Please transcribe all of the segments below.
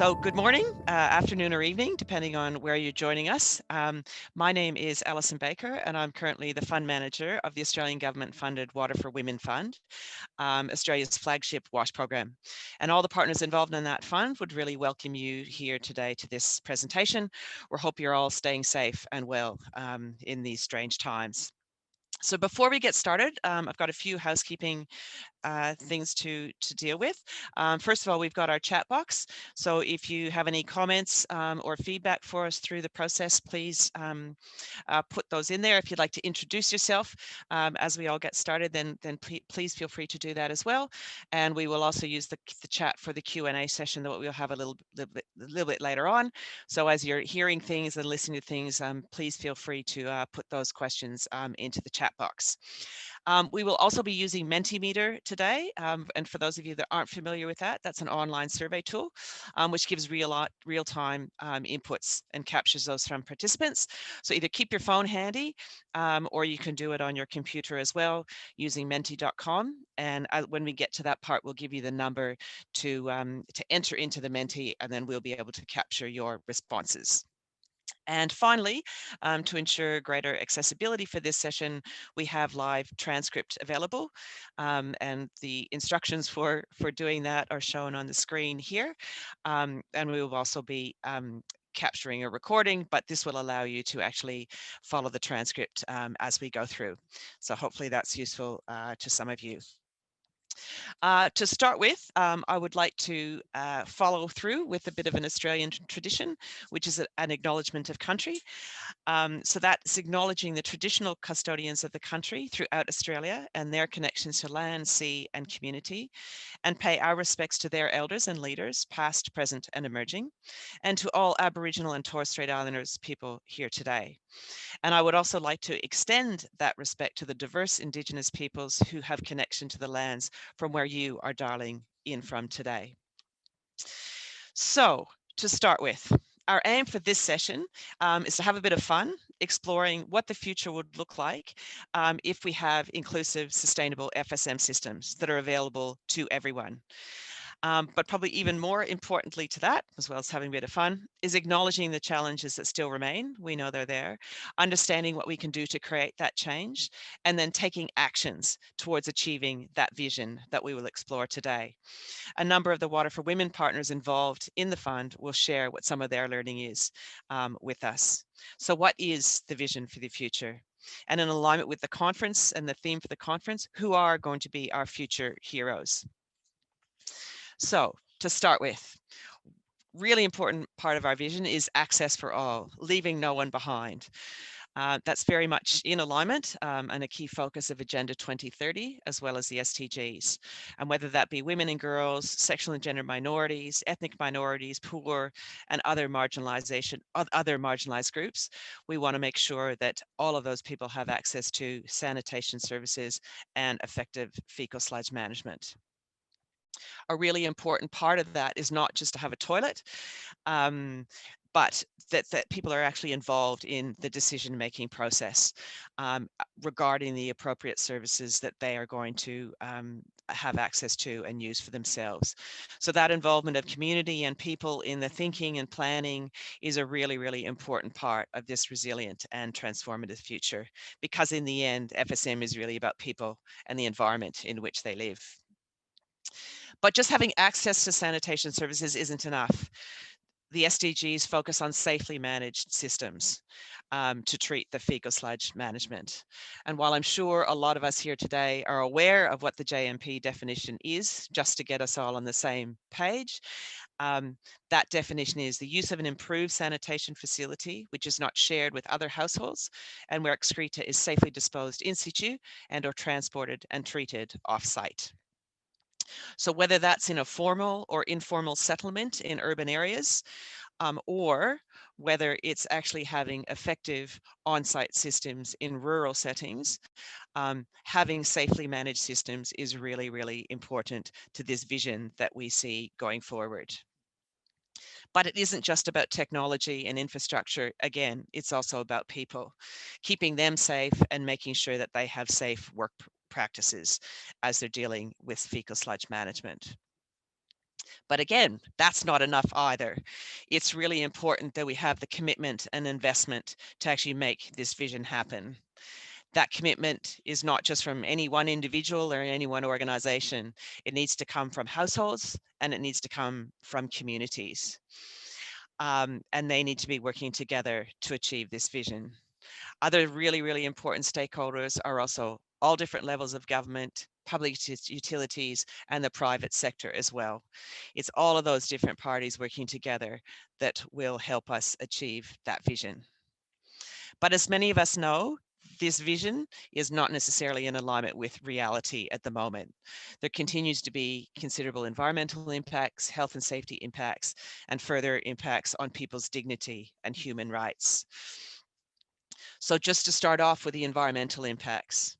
So good morning, afternoon or evening, depending on where you're joining us. My name is Alison Baker and I'm currently the Fund Manager of the Australian Government funded Water for Women Fund, Australia's flagship WASH program. And all the partners involved in that fund would really welcome you here today to this presentation. We hope you're all staying safe and well in these strange times. So before we get started, I've got a few housekeeping things to deal with. First of all, we've got our chat box. So if you have any comments or feedback for us through the process, please put those in there. If you'd like to introduce yourself as we all get started, then please feel free to do that as well. And we will also use the chat for the Q&A session that we'll have a little bit later on. So as you're hearing things and listening to things, please feel free to put those questions into the chat box. We will also be using Mentimeter today. And for those of you that aren't familiar with that, that's an online survey tool, which gives real-time inputs and captures those from participants. So either keep your phone handy or you can do it on your computer as well using menti.com. And when we get to that part, we'll give you the number to enter into the Menti, and then we'll be able to capture your responses. And finally, to ensure greater accessibility for this session, we have live transcript available, and the instructions for doing that are shown on the screen here. And we will also be capturing a recording, but this will allow you to actually follow the transcript as we go through. So hopefully that's useful to some of you. To start with, I would like to follow through with a bit of an Australian tradition, which is an acknowledgement of country. So that's acknowledging the traditional custodians of the country throughout Australia and their connections to land, sea and community, and pay our respects to their elders and leaders, past, present and emerging, and to all Aboriginal and Torres Strait Islanders people here today. And I would also like to extend that respect to the diverse Indigenous peoples who have connection to the lands from where you are dialing in from today. So to start with, our aim for this session is to have a bit of fun exploring what the future would look like if we have inclusive, sustainable FSM systems that are available to everyone. But probably even more importantly to that, as well as having a bit of fun, is acknowledging the challenges that still remain. We know they're there, understanding what we can do to create that change, and then taking actions towards achieving that vision that we will explore today. A number of the Water for Women partners involved in the fund will share what some of their learning is with us. So what is the vision for the future? And in alignment with the conference and the theme for the conference, who are going to be our future heroes? So to start with, really important part of our vision is access for all, leaving no one behind. That's very much in alignment and a key focus of Agenda 2030, as well as the SDGs. And whether that be women and girls, sexual and gender minorities, ethnic minorities, poor, and other marginalized groups, we want to make sure that all of those people have access to sanitation services and effective fecal sludge management. A really important part of that is not just to have a toilet, but that people are actually involved in the decision-making process regarding the appropriate services that they are going to have access to and use for themselves. So that involvement of community and people in the thinking and planning is a really, really important part of this resilient and transformative future, because in the end, FSM is really about people and the environment in which they live. But just having access to sanitation services isn't enough. The SDGs focus on safely managed systems to treat the fecal sludge management. And while I'm sure a lot of us here today are aware of what the JMP definition is, just to get us all on the same page, that definition is the use of an improved sanitation facility, which is not shared with other households, and where excreta is safely disposed in situ and or transported and treated off-site. So whether that's in a formal or informal settlement in urban areas, or whether it's actually having effective on-site systems in rural settings, having safely managed systems is really, really important to this vision that we see going forward. But it isn't just about technology and infrastructure. Again, it's also about people, keeping them safe and making sure that they have safe work practices as they're dealing with fecal sludge management. But again, that's not enough either. It's really important that we have the commitment and investment to actually make this vision happen. That commitment is not just from any one individual or any one organization. It needs to come from households and it needs to come from communities. And they need to be working together to achieve this vision. Other really, really important stakeholders are also all different levels of government, public utilities, and the private sector as well. It's all of those different parties working together that will help us achieve that vision. But as many of us know, this vision is not necessarily in alignment with reality at the moment. There continues to be considerable environmental impacts, health and safety impacts, and further impacts on people's dignity and human rights. So just to start off with the environmental impacts,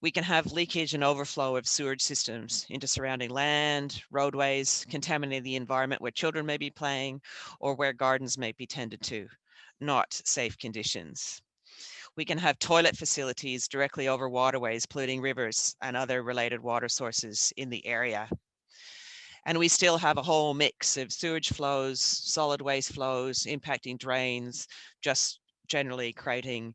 we can have leakage and overflow of sewage systems into surrounding land, roadways, contaminating the environment where children may be playing or where gardens may be tended to. Not safe conditions. We can have toilet facilities directly over waterways, polluting rivers and other related water sources in the area. And we still have a whole mix of sewage flows, solid waste flows, impacting drains, just generally creating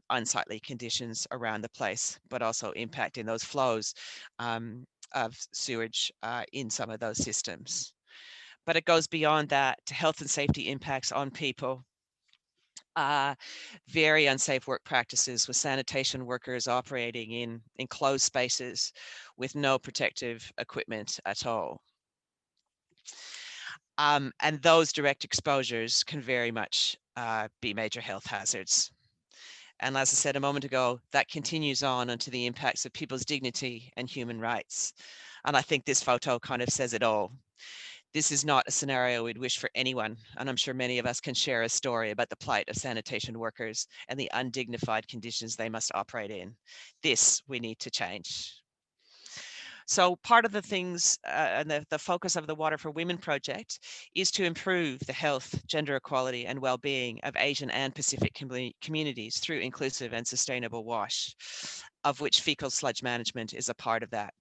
unsightly conditions around the place, but also impacting those flows of sewage in some of those systems. But it goes beyond that to health and safety impacts on people. Very unsafe work practices with sanitation workers operating in enclosed spaces with no protective equipment at all. And those direct exposures can very much be major health hazards. And as I said a moment ago, that continues on into the impacts of people's dignity and human rights. And I think this photo kind of says it all. This is not a scenario we'd wish for anyone, and I'm sure many of us can share a story about the plight of sanitation workers and the undignified conditions they must operate in. This we need to change. So part of the things and the focus of the Water for Women project is to improve the health, gender equality and well-being of Asian and Pacific communities through inclusive and sustainable wash, of which fecal sludge management is a part of that.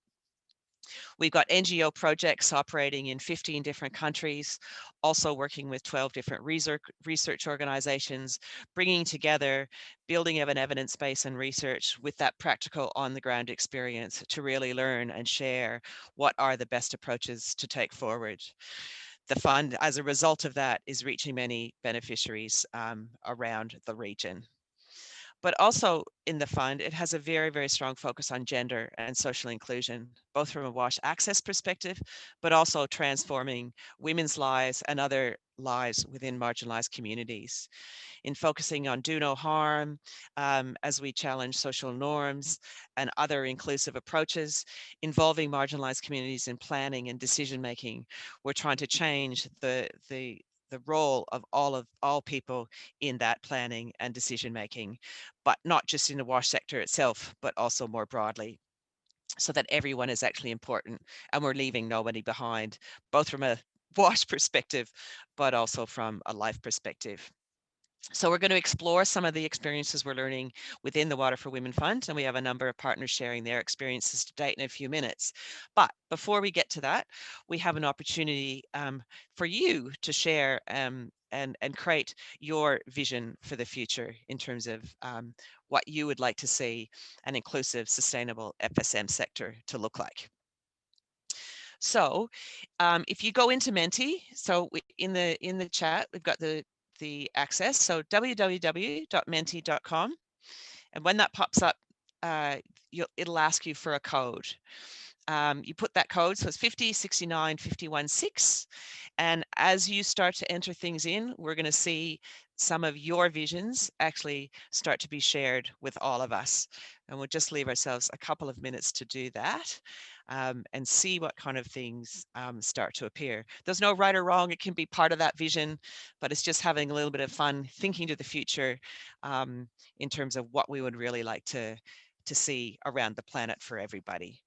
We've got NGO projects operating in 15 different countries, also working with 12 different research organizations, bringing together building of an evidence base and research with that practical on the ground experience to really learn and share what are the best approaches to take forward. The fund, as a result of that, is reaching many beneficiaries around the region. But also in the fund, it has a very, very strong focus on gender and social inclusion, both from a WASH access perspective, but also transforming women's lives and other lives within marginalized communities, in focusing on do no harm as we challenge social norms and other inclusive approaches, involving marginalized communities in planning and decision making. We're trying to change the role of all people in that planning and decision making, but not just in the WASH sector itself, but also more broadly, so that everyone is actually important and we're leaving nobody behind, both from a WASH perspective, but also from a life perspective. So we're going to explore some of the experiences we're learning within the Water for Women Fund, and we have a number of partners sharing their experiences to date in a few minutes. But before we get to that, we have an opportunity for you to share and create your vision for the future in terms of what you would like to see an inclusive, sustainable FSM sector to look like. So if you go into Menti, so in the chat, we've got the access. So www.menti.com. And when that pops up, it'll ask you for a code. You put that code, so it's 5069516. And as you start to enter things in, we're going to see some of your visions actually start to be shared with all of us. And we'll just leave ourselves a couple of minutes to do that. And see what kind of things start to appear. There's no right or wrong. It can be part of that vision, but it's just having a little bit of fun thinking to the future in terms of what we would really like to see around the planet for everybody.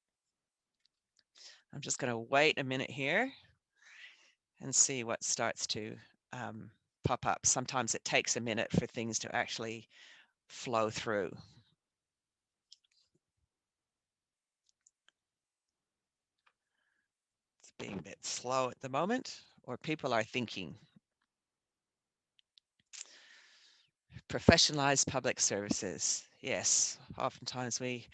I'm just going to wait a minute here and see what starts to pop up. Sometimes it takes a minute for things to actually flow through. being a bit slow at the moment, or people are thinking. Professionalized public services. Yes, oftentimes we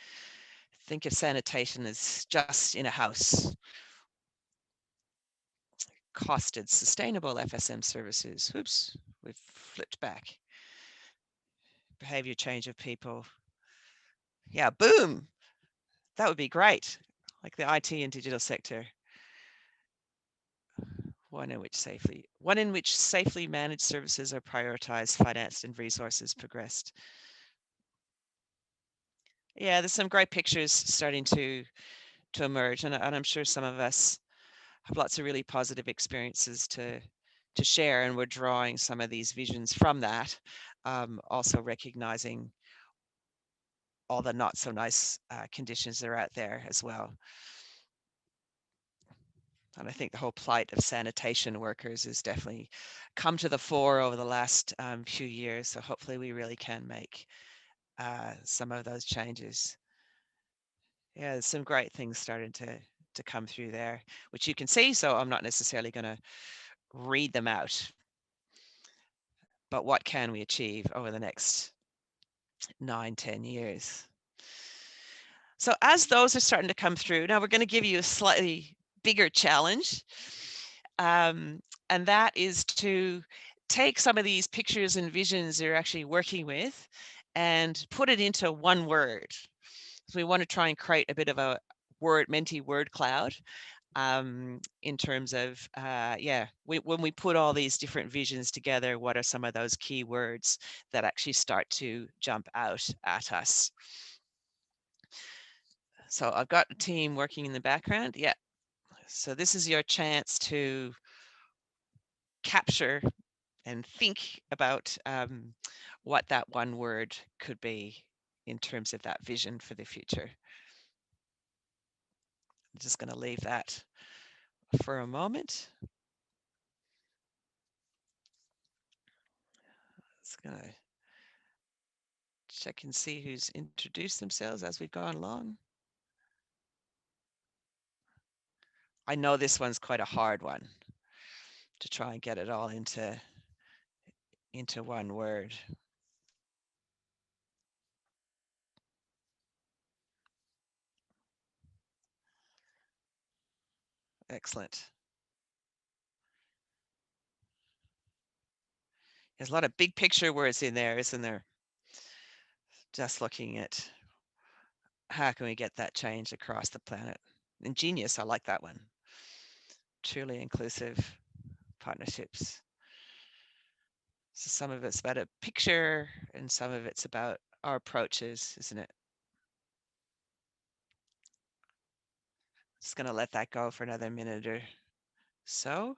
think of sanitation as just in a house. Costed sustainable FSM services. Oops, we've flipped back. Behavior change of people. Yeah, boom. That would be great. Like the IT and digital sector. One in which safely managed services are prioritized, financed, and resources progressed. Yeah, there's some great pictures starting to emerge, and I'm sure some of us have lots of really positive experiences to share, and we're drawing some of these visions from that, also recognizing all the not so nice conditions that are out there as well. And I think the whole plight of sanitation workers has definitely come to the fore over the last few years. So hopefully we really can make some of those changes. Yeah, there's some great things starting to come through there, which you can see. So I'm not necessarily going to read them out, but what can we achieve over the next 9-10 years? So as those are starting to come through, now we're going to give you a slightly bigger challenge. And that is to take some of these pictures and visions you're actually working with and put it into one word. So we want to try and create a bit of a Menti word cloud, in terms of, when we put all these different visions together, what are some of those key words that actually start to jump out at us? So I've got a team working in the background. Yeah. So this is your chance to capture and think about what that one word could be in terms of that vision for the future. I'm just going to leave that for a moment. It's going to check and see who's introduced themselves as we've gone along. I know this one's quite a hard one to try and get it all into one word. Excellent. There's a lot of big picture words in there, isn't there? Just looking at how can we get that change across the planet. Ingenious, I like that one. Truly inclusive partnerships. So some of it's about a picture and some of it's about our approaches, isn't it? Just going to let that go for another minute or so.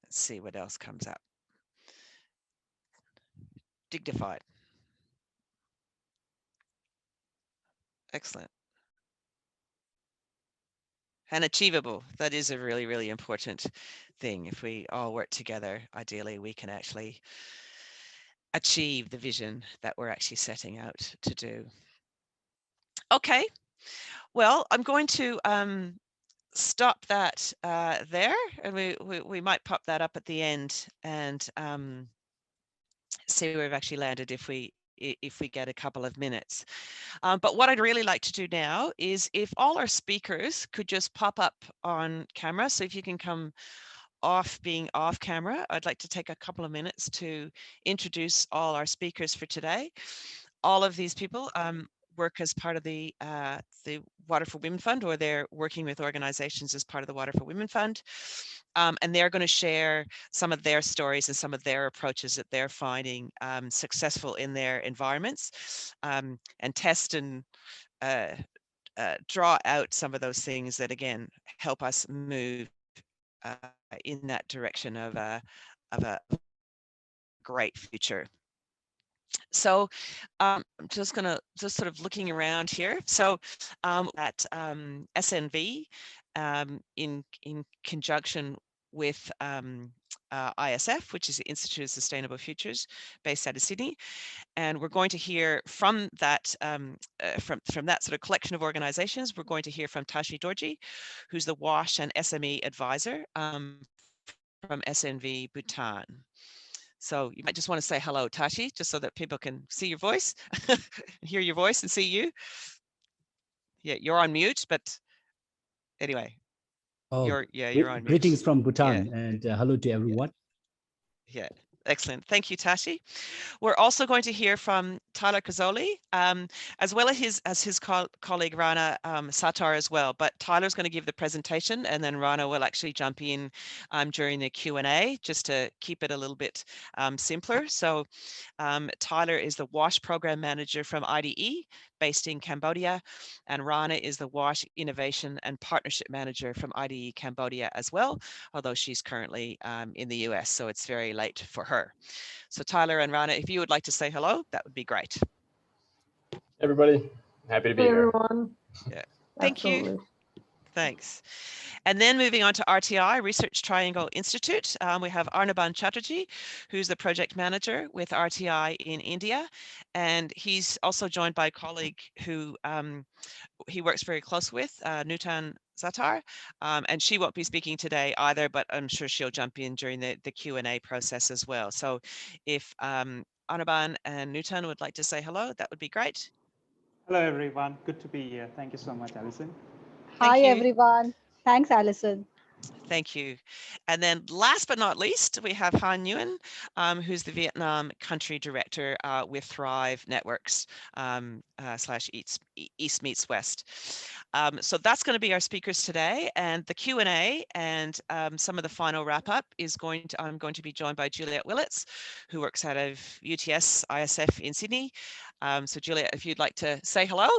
Let's see what else comes up. Dignified. Excellent. And achievable. That is a really, really important thing. If we all work together, ideally, we can actually achieve the vision that we're actually setting out to do. Okay. Well, I'm going to stop that there, and we might pop that up at the end and see where we've actually landed if we get a couple of minutes. But what I'd really like to do now is if all our speakers could just pop up on camera. So if you can come off being off camera, I'd like to take a couple of minutes to introduce all our speakers for today. All of these people work as part of the Water for Women Fund, or they're working with organizations as part of the Water for Women Fund. And they're going to share some of their stories and some of their approaches that they're finding successful in their environments, and test and draw out some of those things that, again, help us move in that direction of a great future. So I'm just sort of looking around here. So at SNV, in conjunction with ISF, which is the Institute of Sustainable Futures, based out of Sydney. And we're going to hear from that from that sort of collection of organizations. We're going to hear from Tashi Dorji, who's the WASH and SME advisor from SNV Bhutan. So you might just want to say hello, Tashi, just so that people can see your voice, hear your voice and see you. Yeah, you're on mute, but anyway, Oh, you're on mute. greetings from Yeah, Bhutan and hello to yeah, everyone. yeah. Excellent. Thank you, Tashi. We're also going to hear from Tyler Cazzoli, as well as his colleague Rana Sattar as well. But Tyler's going to give the presentation, and then Rana will actually jump in during the Q&A, just to keep it a little bit simpler. So Tyler is the WASH Program Manager from IDE, based in Cambodia, and Rana is the WASH Innovation and Partnership Manager from IDE Cambodia as well, although she's currently in the US, so it's very late for her. So Tyler and Rana, if you would like to say hello, that would be great. Everybody, happy to be Hey, here. everyone. Yeah, thank you. Absolutely. Thanks. And then moving on to RTI, Research Triangle Institute, we have Anaban Chatterjee, who's the project manager with RTI in India. And he's also joined by a colleague who he works very close with, Nutan Zatar, and she won't be speaking today either, but I'm sure she'll jump in during the Q&A process as well. So if Anaban and Nutan would like to say hello, that would be great. Hello, everyone. Good to be here. Thank you so much, Alison. Thank Hi, you. everyone. Thanks, Alison. Thank you. And then last but not least, we have Han Nguyen, who's the Vietnam country director with Thrive Networks slash East Meets West. So that's going to be our speakers today, and the Q&A and some of the final wrap up is I'm going to be joined by Juliet Willits, who works out of UTS ISF in Sydney. So Juliet, if you'd like to say hello,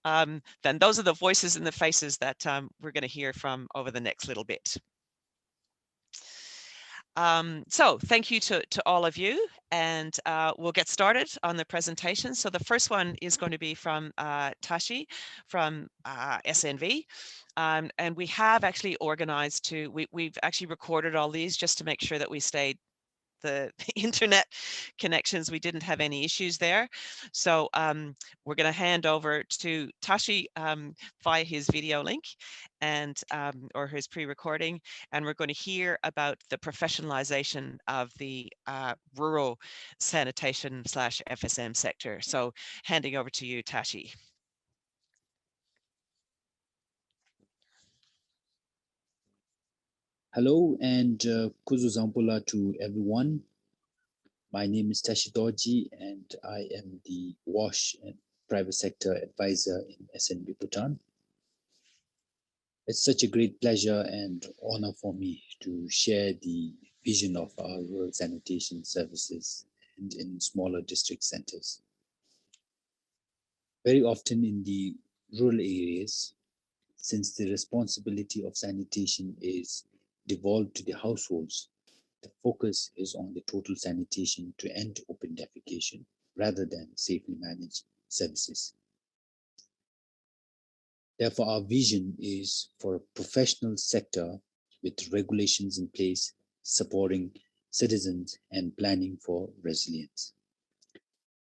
then those are the voices and the faces that we're going to hear from over the next little bit. So thank you to all of you, and we'll get started on the presentation. So the first one is going to be from Tashi from SNV. And we have actually organized we've actually recorded all these just to make sure that we stayed the internet connections, we didn't have any issues there. So we're going to hand over to Tashi via his video link and or his pre-recording, and we're going to hear about the professionalization of the rural sanitation / FSM sector. So handing over to you, Tashi. Hello and Kuzu Zampula to everyone. My name is Tashi Dorji and I am the WASH and Private Sector Advisor in SNB Bhutan. It's such a great pleasure and honor for me to share the vision of our rural sanitation services and in smaller district centers. Very often in the rural areas, since the responsibility of sanitation is devolved to the households, the focus is on the total sanitation to end open defecation rather than safely managed services. Therefore, our vision is for a professional sector with regulations in place supporting citizens and planning for resilience.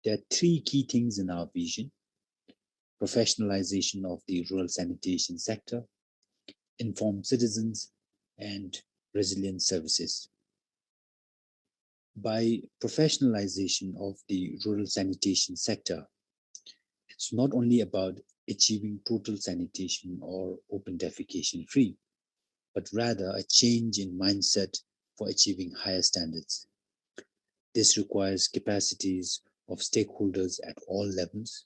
There are three key things in our vision: professionalization of the rural sanitation sector, informed citizens, and resilient services. By professionalization of the rural sanitation sector, it's not only about achieving total sanitation or open defecation free, but rather a change in mindset for achieving higher standards. This requires capacities of stakeholders at all levels,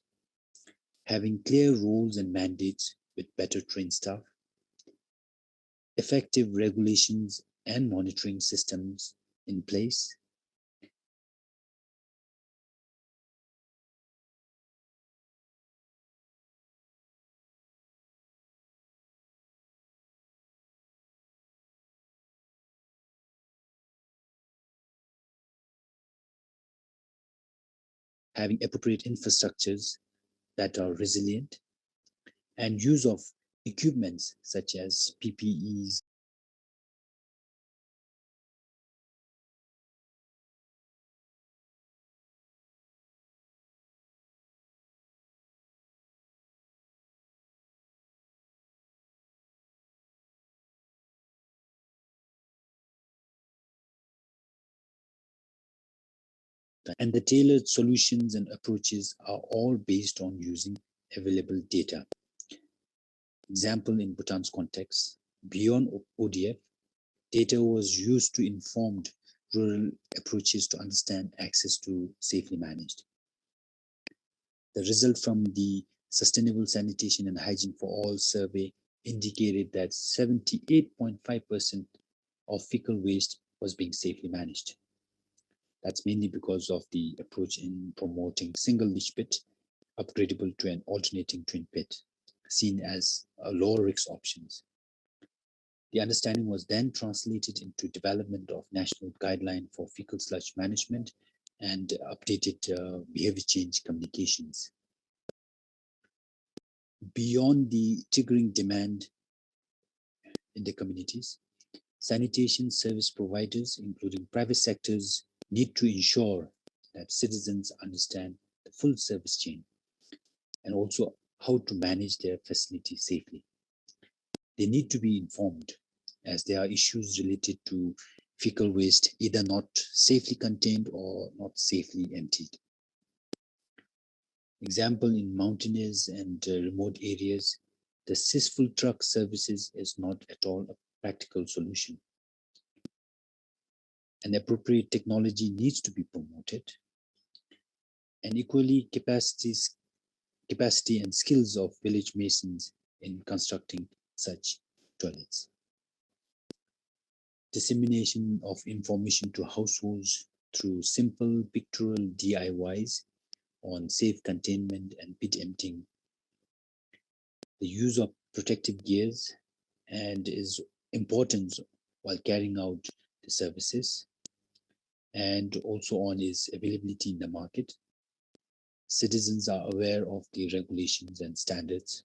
having clear roles and mandates with better trained staff, effective regulations and monitoring systems in place, having appropriate infrastructures that are resilient, and use of equipments such as PPEs, And the tailored solutions and approaches are all based on using available data. Example in Bhutan's context, beyond ODF, data was used to inform rural approaches to understand access to safely managed. The result from the Sustainable Sanitation and Hygiene for All survey indicated that 78.5% of fecal waste was being safely managed. That's mainly because of the approach in promoting single leach pit, upgradable to an alternating twin pit, seen as a lower risk options. The understanding was then translated into development of national guideline for fecal sludge management and updated behavior change communications. Beyond the triggering demand in the communities, sanitation service providers, including private sectors, need to ensure that citizens understand the full service chain and also how to manage their facility safely. They need to be informed as there are issues related to fecal waste either not safely contained or not safely emptied. Example, in mountainous and remote areas, the cesspool truck services is not at all a practical solution. An appropriate technology needs to be promoted, and equally capacity and skills of village masons in constructing such toilets. Dissemination of information to households through simple pictorial DIYs on safe containment and pit emptying. The use of protective gears and is important while carrying out the services, and also on is availability in the market. Citizens are aware of the regulations and standards.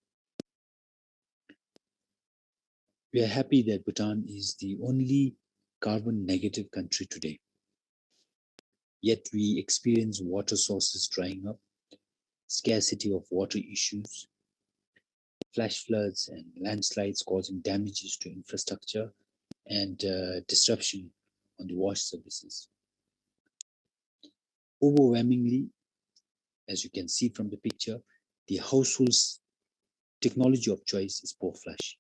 We are happy that Bhutan is the only carbon negative country today. Yet we experience water sources drying up, scarcity of water issues, flash floods and landslides causing damages to infrastructure and disruption on the wash services. Overwhelmingly, as you can see from the picture, the household's technology of choice is poor flush.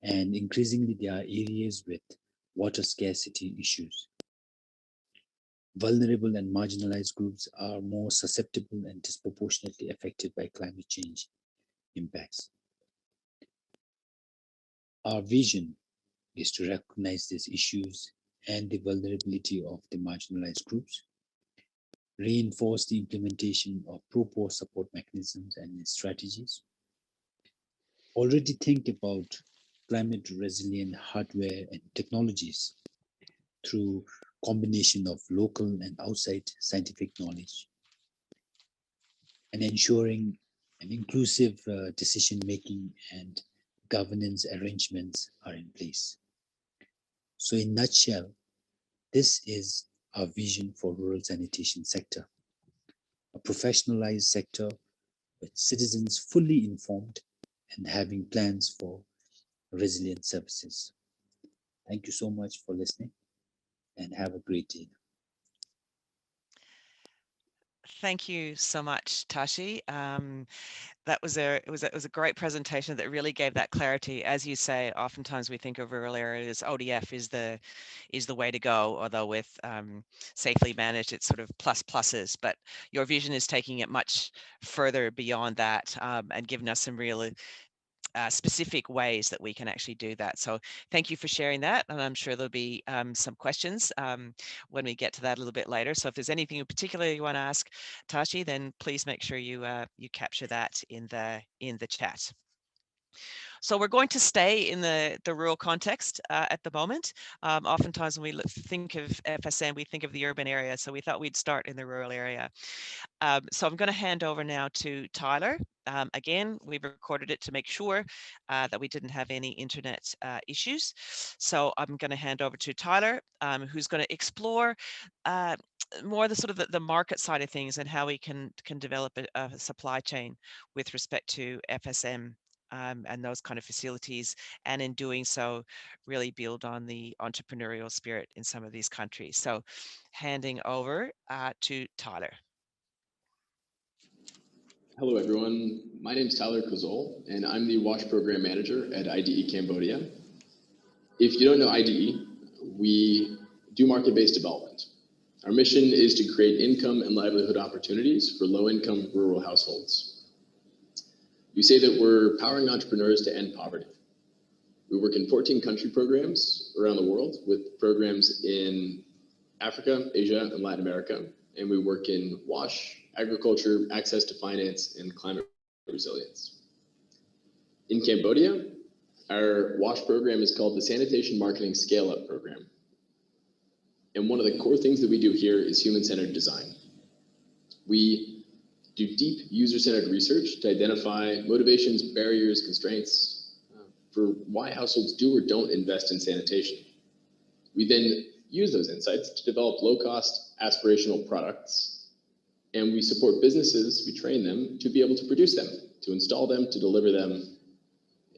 And increasingly, there are areas with water scarcity issues. Vulnerable and marginalized groups are more susceptible and disproportionately affected by climate change impacts. Our vision is to recognize these issues and the vulnerability of the marginalized groups, reinforce the implementation of pro-poor support mechanisms and strategies, already think about climate resilient hardware and technologies through combination of local and outside scientific knowledge, and ensuring an inclusive decision making and governance arrangements are in place. So in a nutshell, this is our vision for rural sanitation sector, a professionalized sector with citizens fully informed and having plans for resilient services. Thank you so much for listening and have a great day. Thank you so much, Tashi. That was it was a great presentation that really gave that clarity. As you say, oftentimes we think of rural areas, ODF is the way to go, although with safely managed, it's sort of pluses. But your vision is taking it much further beyond that and giving us some real specific ways that we can actually do that. So thank you for sharing that. And I'm sure there'll be some questions when we get to that a little bit later. So if there's anything in particular you want to ask Tashi, then please make sure you you capture that in the chat. So we're going to stay in the rural context at the moment. Oftentimes when we think of FSM, we think of the urban area. So we thought we'd start in the rural area. So I'm going to hand over now to Tyler. Again, we've recorded it to make sure that we didn't have any internet issues. So I'm going to hand over to Tyler, who's going to explore more the sort of the market side of things and how we can develop a supply chain with respect to FSM and those kind of facilities, and in doing so, really build on the entrepreneurial spirit in some of these countries. So handing over to Tyler. Hello, everyone. My name is Tyler Kozol, and I'm the WASH Program Manager at IDE Cambodia. If you don't know IDE, we do market-based development. Our mission is to create income and livelihood opportunities for low-income rural households. We say that we're powering entrepreneurs to end poverty. We work in 14 country programs around the world, with programs in Africa, Asia, and Latin America, and we work in WASH, agriculture, access to finance, and climate resilience. In Cambodia, our WASH program is called the Sanitation Marketing Scale-Up Program. And one of the core things that we do here is human-centered design. We do deep user-centered research to identify motivations, barriers, constraints for why households do or don't invest in sanitation. We then use those insights to develop low-cost, aspirational products, and we support businesses, we train them to be able to produce them, to install them, to deliver them,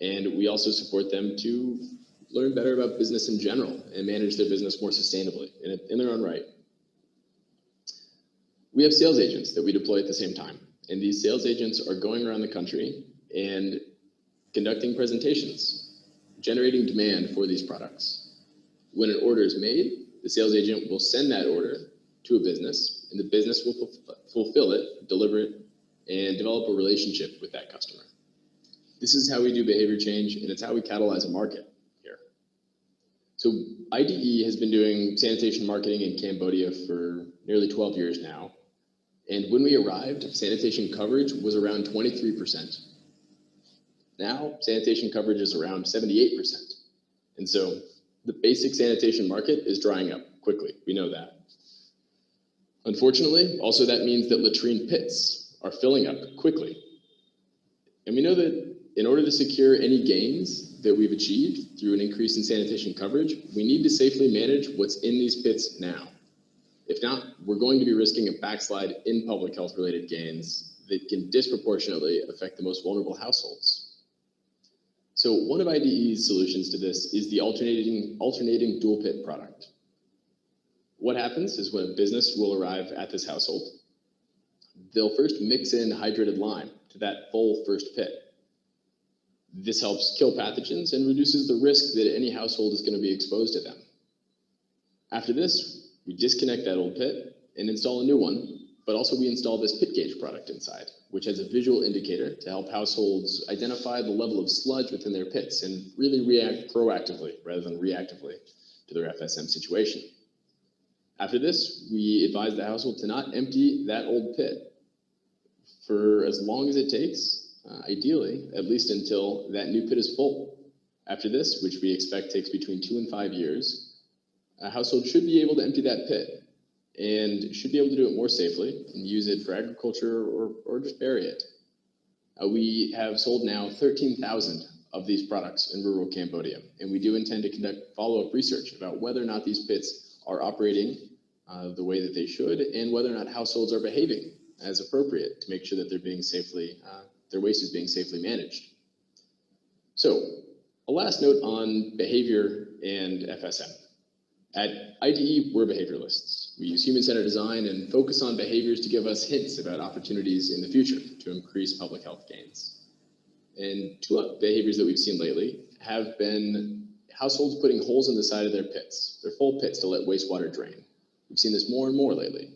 and we also support them to learn better about business in general and manage their business more sustainably in their own right. We have sales agents that we deploy at the same time, and these sales agents are going around the country and conducting presentations, generating demand for these products. When an order is made, the sales agent will send that order to a business, and the business will fulfill it, deliver it, and develop a relationship with that customer. This is how we do behavior change, and it's how we catalyze a market here. So IDE has been doing sanitation marketing in Cambodia for nearly 12 years now. And when we arrived, sanitation coverage was around 23%. Now, sanitation coverage is around 78%. And so the basic sanitation market is drying up quickly. We know that. Unfortunately, also that means that latrine pits are filling up quickly. And we know that in order to secure any gains that we've achieved through an increase in sanitation coverage, we need to safely manage what's in these pits now. If not, we're going to be risking a backslide in public health related gains that can disproportionately affect the most vulnerable households. So one of IDE's solutions to this is the alternating dual pit product. What happens is when a business will arrive at this household, they'll first mix in hydrated lime to that full first pit. This helps kill pathogens and reduces the risk that any household is going to be exposed to them. After this, we disconnect that old pit and install a new one, but also we install this pit gauge product inside, which has a visual indicator to help households identify the level of sludge within their pits and really react proactively rather than reactively to their FSM situation. After this, we advise the household to not empty that old pit for as long as it takes, ideally, at least until that new pit is full. After this, which we expect takes between 2 and 5 years, a household should be able to empty that pit and should be able to do it more safely and use it for agriculture or just bury it. We have sold now 13,000 of these products in rural Cambodia, and we do intend to conduct follow-up research about whether or not these pits are operating the way that they should and whether or not households are behaving as appropriate to make sure that they're being safely, their waste is being safely managed. So a last note on behavior and FSM. At IDE, we're behavioralists. We use human-centered design and focus on behaviors to give us hints about opportunities in the future to increase public health gains. And two behaviors that we've seen lately have been households putting holes in the side of their pits, their full pits to let wastewater drain. We've seen this more and more lately.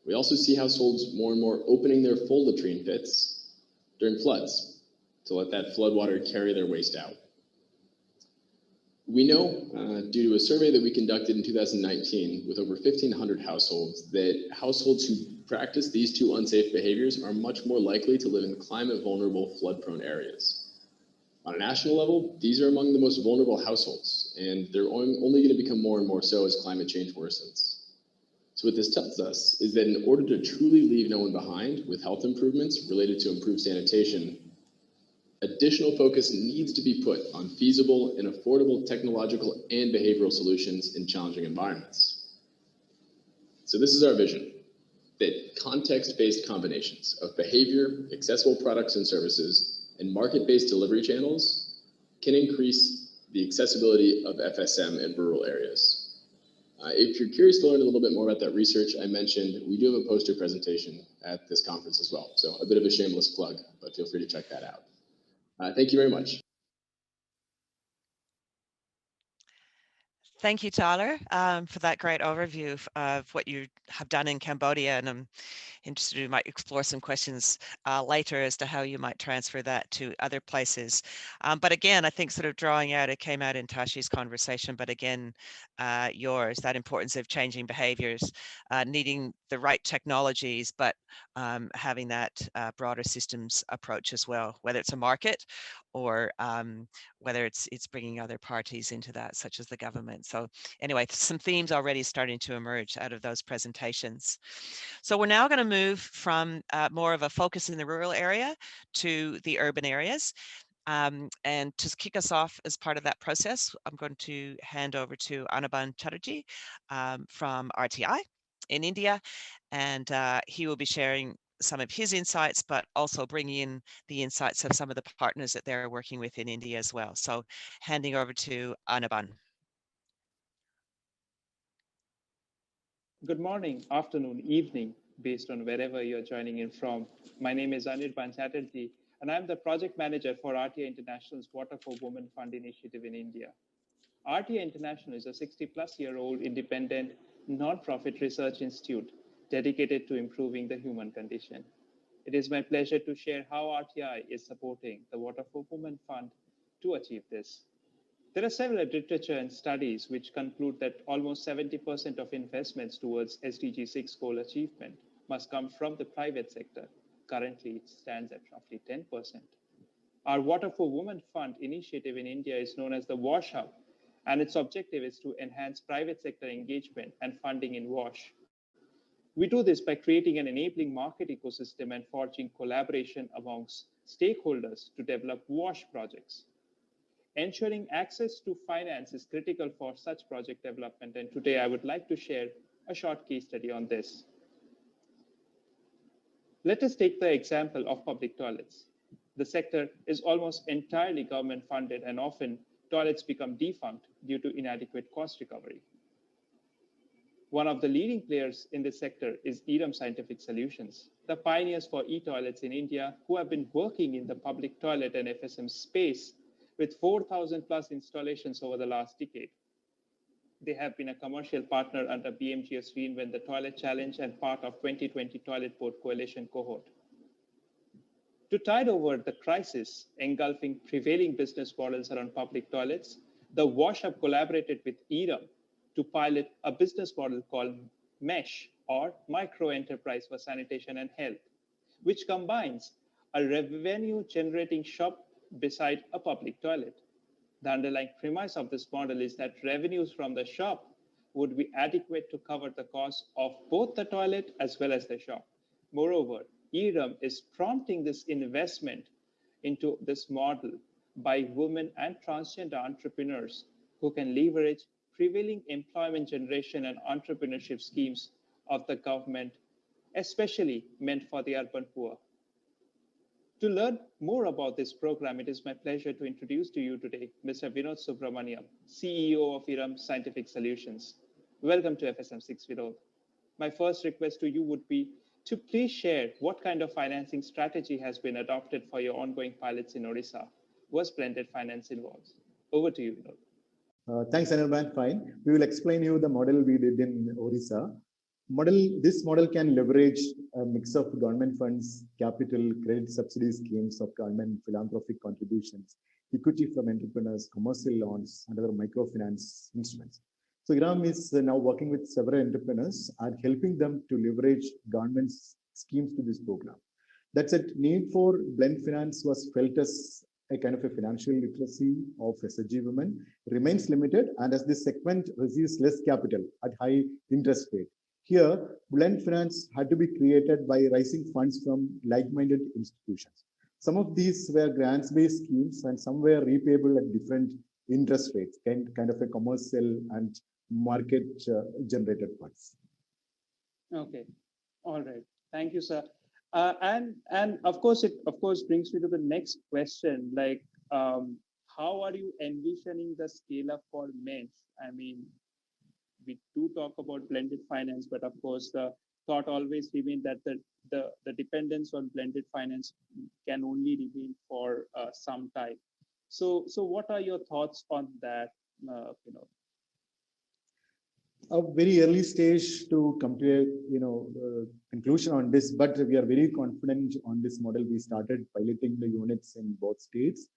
We also see households more and more opening their full latrine pits during floods to let that floodwater carry their waste out. We know, due to a survey that we conducted in 2019 with over 1,500 households, that households who practice these two unsafe behaviors are much more likely to live in climate-vulnerable, flood-prone areas. On a national level, these are among the most vulnerable households, and they're only going to become more and more so as climate change worsens. So what this tells us is that in order to truly leave no one behind with health improvements related to improved sanitation, additional focus needs to be put on feasible and affordable technological and behavioral solutions in challenging environments. So this is our vision, that context-based combinations of behavior, accessible products and services, and market-based delivery channels can increase the accessibility of FSM in rural areas. If you're curious to learn a little bit more about that research I mentioned, we do have a poster presentation at this conference as well. So a bit of a shameless plug, but feel free to check that out. Thank you very much. Thank you, Tyler, for that great overview of what you have done in Cambodia. And I'm interested, we might explore some questions later as to how you might transfer that to other places. But again, I think sort of drawing out, it came out in Tashi's conversation, but again, yours, that importance of changing behaviors, needing the right technologies, but having that broader systems approach as well, whether it's a market or whether it's bringing other parties into that, such as the government. So anyway, some themes already starting to emerge out of those presentations. So we're now going to move from more of a focus in the rural area to the urban areas. And to kick us off as part of that process, I'm going to hand over to Anaban Chatterjee from RTI in India, and he will be sharing some of his insights, but also bringing in the insights of some of the partners that they're working with in India as well. So handing over to Anaban. Good morning, afternoon, evening, based on wherever you're joining in from. My name is Anaban Chatterjee, and I'm the project manager for RTI International's Water for Women Fund initiative in India. RTI International is a 60-plus-year-old independent, non-profit research institute dedicated to improving the human condition. It is my pleasure to share how RTI is supporting the Water for Women Fund to achieve this. There are several literature and studies which conclude that almost 70% of investments towards SDG 6 goal achievement must come from the private sector. Currently, it stands at roughly 10%. Our Water for Women Fund initiative in India is known as the WASH Hub, and its objective is to enhance private sector engagement and funding in WASH. We do this by creating an enabling market ecosystem and forging collaboration amongst stakeholders to develop WASH projects. Ensuring access to finance is critical for such project development, and today I would like to share a short case study on this. Let us take the example of public toilets. The sector is almost entirely government funded, and often toilets become defunct due to inadequate cost recovery. One of the leading players in this sector is Anaban Scientific Solutions, the pioneers for e-toilets in India, who have been working in the public toilet and FSM space with 4,000 plus installations over the last decade. They have been a commercial partner under BMG's Reinvent the Toilet Challenge and part of 2020 Toilet Board Coalition cohort. To tide over the crisis engulfing prevailing business models around public toilets, the WASH Hub collaborated with Anaban to pilot a business model called MESH, or Micro Enterprise for Sanitation and Health, which combines a revenue-generating shop beside a public toilet. The underlying premise of this model is that revenues from the shop would be adequate to cover the cost of both the toilet as well as the shop. Moreover, Anaban is prompting this investment into this model by women and transgender entrepreneurs who can leverage prevailing employment generation and entrepreneurship schemes of the government, especially meant for the urban poor. To learn more about this program, it is my pleasure to introduce to you today Mr. Vinod Subramaniam, CEO of Anaban Scientific Solutions. Welcome to FSM6, Vinod. My first request to you would be to please share what kind of financing strategy has been adopted for your ongoing pilots in Odisha. Was blended finance involved? Over to you, Vinod. Thanks, Anaban. Fine. We will explain you the model we did in Odisha. This model can leverage a mix of government funds, capital, credit subsidy schemes of government philanthropic contributions, equity from entrepreneurs, commercial loans, and other microfinance instruments. So Anaban is now working with several entrepreneurs and helping them to leverage government schemes to this program. That said, need for blend finance was felt as a kind of a financial literacy of SHG women remains limited, and as this segment receives less capital at high interest rate. Here, blend finance had to be created by raising funds from like-minded institutions. Some of these were grants-based schemes, and some were repayable at different interest rates, kind of a commercial and market-generated funds. Okay, all right. Thank you, sir. And of course, it brings me to the next question. Like, how are you envisioning the scale up for MENS? I mean, we do talk about blended finance, but of course, the thought always remains that the dependence on blended finance can only remain for some time. So what are your thoughts on that? A very early stage to come to a conclusion on this, but we are very confident on this model. We started piloting the units in both states,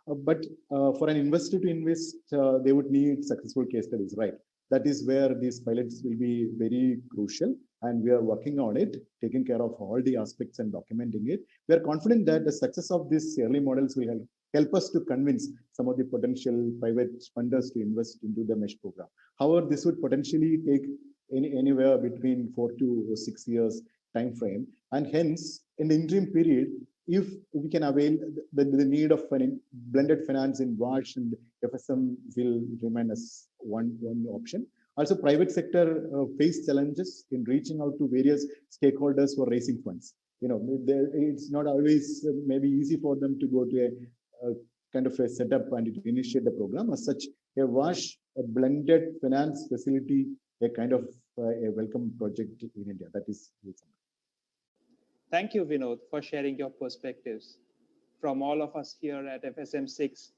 but for an investor to invest, they would need successful case studies, right? That is where these pilots will be very crucial, and we are working on it, taking care of all the aspects and documenting it. We are confident that the success of these early models will help us to convince some of the potential private funders to invest into the mesh program. However, this would potentially take anywhere between 4 to 6 years time frame, and hence in the interim period, if we can avail the need of blended finance in WASH and FSM will remain as one option. Also, private sector face challenges in reaching out to various stakeholders for raising funds. It's not always maybe easy for them to go to a kind of a setup and to initiate the program. As such, a WASH, a blended finance facility, a kind of a welcome project in India. That is. Thank you, Vinod, for sharing your perspectives. From all of us here at FSM 6,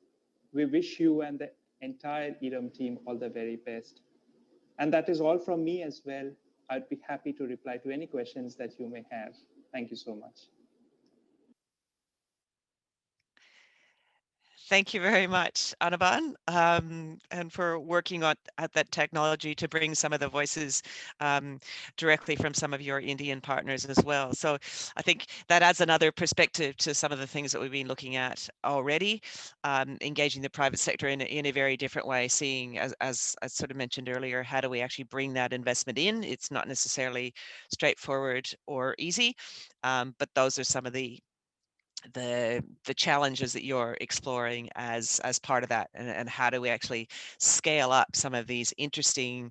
we wish you and the entire EDOM team all the very best. And that is all from me as well. I'd be happy to reply to any questions that you may have. Thank you so much. Thank you very much, Anaban, and for working at that technology to bring some of the voices directly from some of your Indian partners as well. So I think that adds another perspective to some of the things that we've been looking at already, engaging the private sector in a very different way, seeing, as I sort of mentioned earlier, how do we actually bring that investment in? It's not necessarily straightforward or easy, but those are some of the challenges that you're exploring as part of that, and how do we actually scale up some of these interesting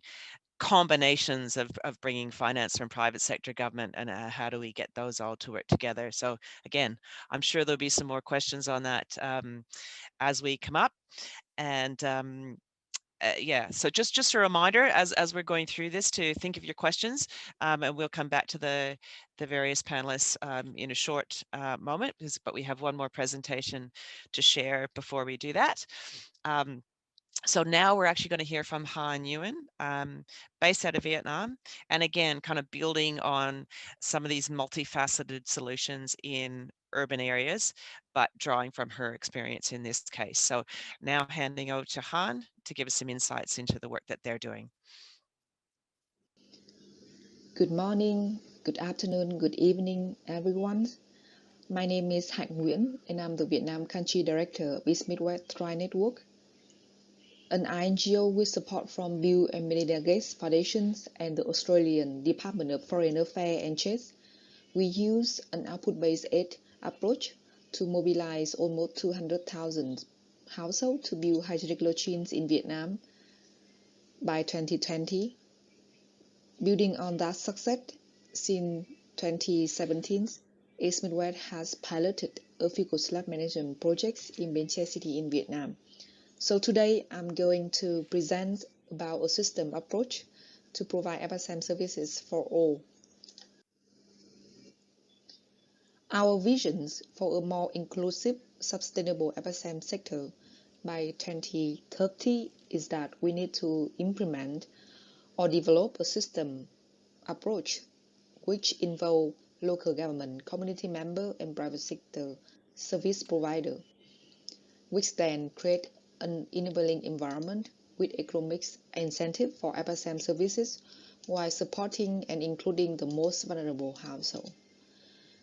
combinations of bringing finance from private sector, government, and how do we get those all to work together. So again, I'm sure there'll be some more questions on that as we come up. And yeah, so just a reminder as we're going through this to think of your questions, and we'll come back to the various panelists in a short moment, but we have one more presentation to share before we do that. So now we're actually going to hear from Ha Nguyen, based out of Vietnam, and again, kind of building on some of these multifaceted solutions in urban areas, but drawing from her experience in this case. So now handing over to Han to give us some insights into the work that they're doing. Good morning, good afternoon, good evening, everyone. My name is Ha Nguyen, and I'm the Vietnam Country Director with Midwest Tri Network, an NGO with support from Bill and Melinda Gates Foundations and the Australian Department of Foreign Affairs and Trade. We use an output-based aid approach to mobilize almost 200,000 households to build hygienic latrines in Vietnam by 2020. Building on that success, since 2017, East Midwest has piloted a fecal slab management project in Bến Tre City in Vietnam. So today I'm going to present about a system approach to provide FSM services for all. Our visions for a more inclusive, sustainable FSM sector by 2030 is that we need to implement or develop a system approach which involve local government, community member, and private sector service provider, which then create an enabling environment with economic incentive for FSM services while supporting and including the most vulnerable households.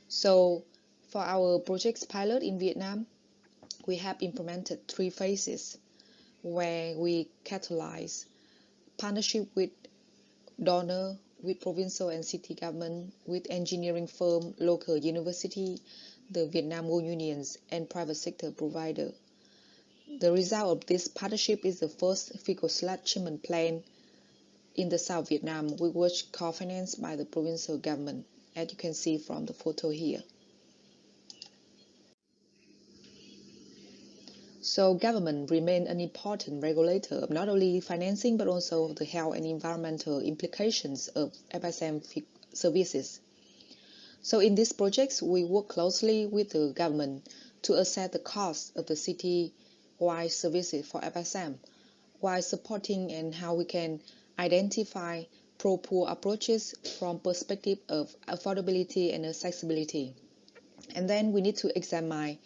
So for our project's pilot in Vietnam, we have implemented 3 phases where we catalyze partnership with donor, with provincial and city government, with engineering firm, local university, the Vietnam Wool Unions, and private sector provider. The result of this partnership is the first fecal slab treatment plant in the South Vietnam, which was co-financed by the provincial government. as you can see from the photo here. So government remain an important regulator of not only financing but also the health and environmental implications of FSM services. So in these projects, we work closely with the government to assess the cost of the city-wide services for FSM, while supporting and how we can identify pro-poor approaches from perspective of affordability and accessibility. And then we need to examine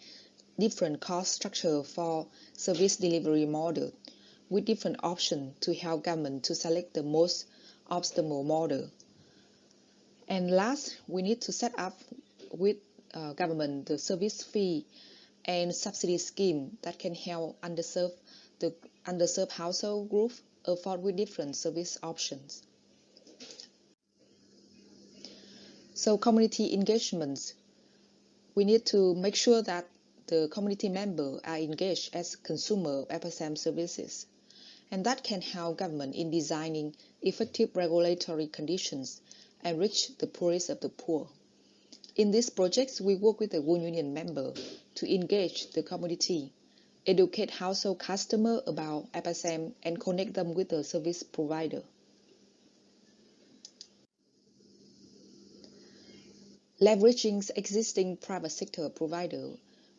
different cost structure for service delivery model with different options to help government to select the most optimal model. And last, we need to set up with government the service fee and subsidy scheme that can help underserved household group afford with different service options. So community engagements, we need to make sure that the community members are engaged as consumer of FSM services, and that can help government in designing effective regulatory conditions and reach the poorest of the poor. In these projects, we work with the Wool Union member to engage the community, educate household customers about FSM, and connect them with the service provider. Leveraging existing private sector provider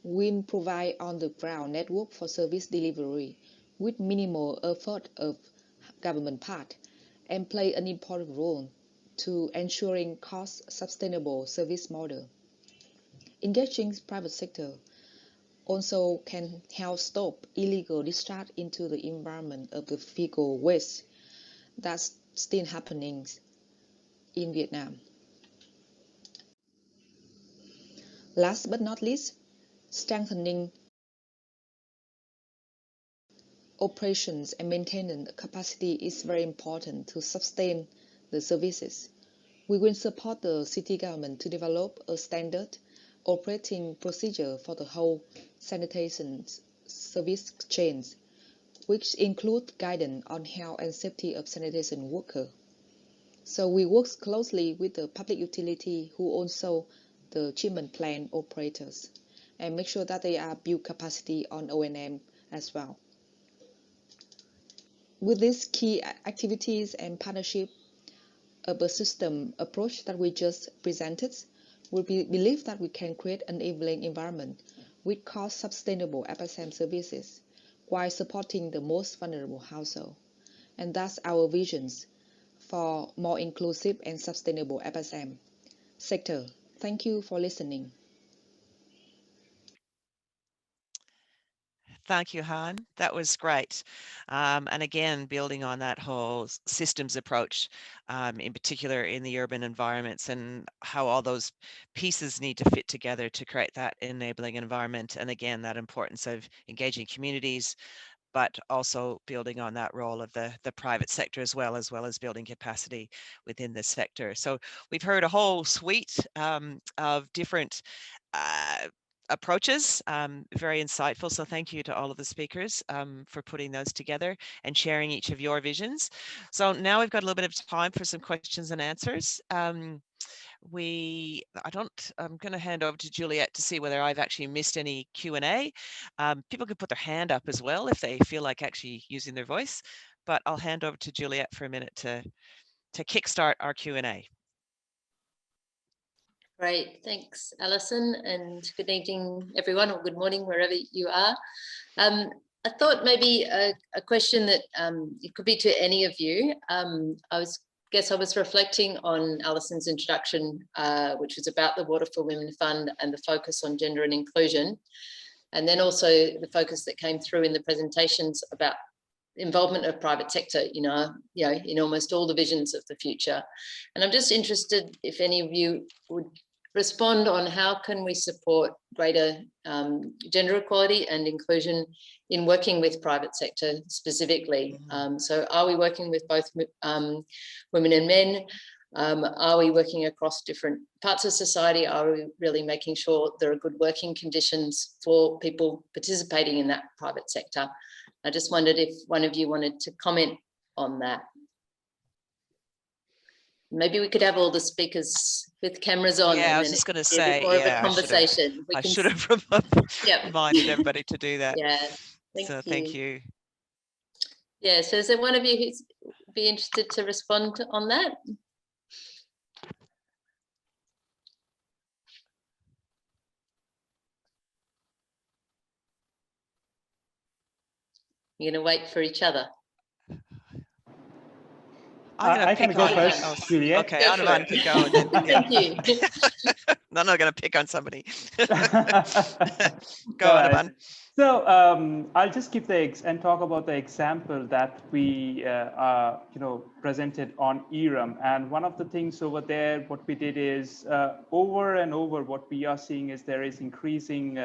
will provide on-the-ground network for service delivery with minimal effort of government part and play an important role to ensuring cost-sustainable service model. Engaging private sector also can help stop illegal discharge into the environment of the fecal waste that's still happening in Vietnam. Last but not least, strengthening operations and maintenance capacity is very important to sustain the services. We will support the city government to develop a standard operating procedure for the whole sanitation service chains, which include guidance on health and safety of sanitation workers. So we work closely with the public utility who also the treatment plant operators and make sure that they are build capacity on O&M as well. With these key activities and partnership of a system approach that we just presented, we believe that we can create an enabling environment with cost-sustainable FSM services while supporting the most vulnerable household. And that's our visions for more inclusive and sustainable FSM sector. Thank you for listening. Thank you, Han. That was great. And again, building on that whole systems approach, in particular in the urban environments and how all those pieces need to fit together to create that enabling environment. And again, that importance of engaging communities, but also building on that role of the private sector as well as building capacity within the sector. So we've heard a whole suite of different approaches, very insightful. So thank you to all of the speakers for putting those together and sharing each of your visions. So now we've got a little bit of time for some questions and answers. I'm going to hand over to Juliet to see whether I've actually missed any Q&A. People can put their hand up as well if they feel like actually using their voice, but I'll hand over to Juliet for a minute to kickstart our Q&A. Great, thanks, Alison, and good evening, everyone, or good morning, wherever you are. I thought maybe a question that it could be to any of you. I was reflecting on Alison's introduction, which was about the Water for Women Fund and the focus on gender and inclusion, and then also the focus that came through in the presentations about involvement of private sector, in almost all the visions of the future. And I'm just interested if any of you would respond on how can we support greater gender equality and inclusion in working with private sector specifically. So are we working with both women and men? Are we working across different parts of society? Are we really making sure there are good working conditions for people participating in that private sector? I just wondered if one of you wanted to comment on that. maybe we could have all the speakers with cameras on. Yeah, and I was then just going to it'd be say, more of yeah, a conversation. I can should have Yep. reminded everybody to do that. Yeah, Thank you. Yeah, so is there one of you who's be interested to respond on that? You're going to wait for each other. I can go first, Juliet. Okay, Anaban can go. And then, yeah. Thank you. I'm not going to pick on somebody. Go, Right. Anaban. So I'll just give and talk about the example that we presented on ERM. And one of the things over there, what we did is over and over, what we are seeing is there is increasing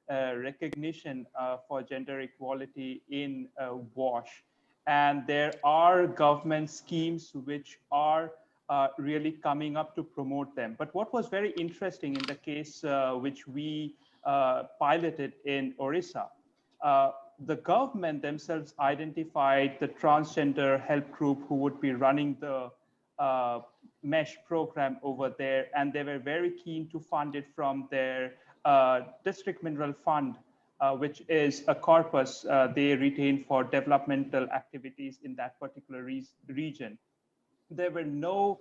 recognition for gender equality in WASH. And there are government schemes which are really coming up to promote them. But what was very interesting in the case which we piloted in Orissa, the government themselves identified the transgender help group who would be running the MESH program over there, and they were very keen to fund it from their district mineral fund, which is a corpus they retain for developmental activities in that particular region. There were no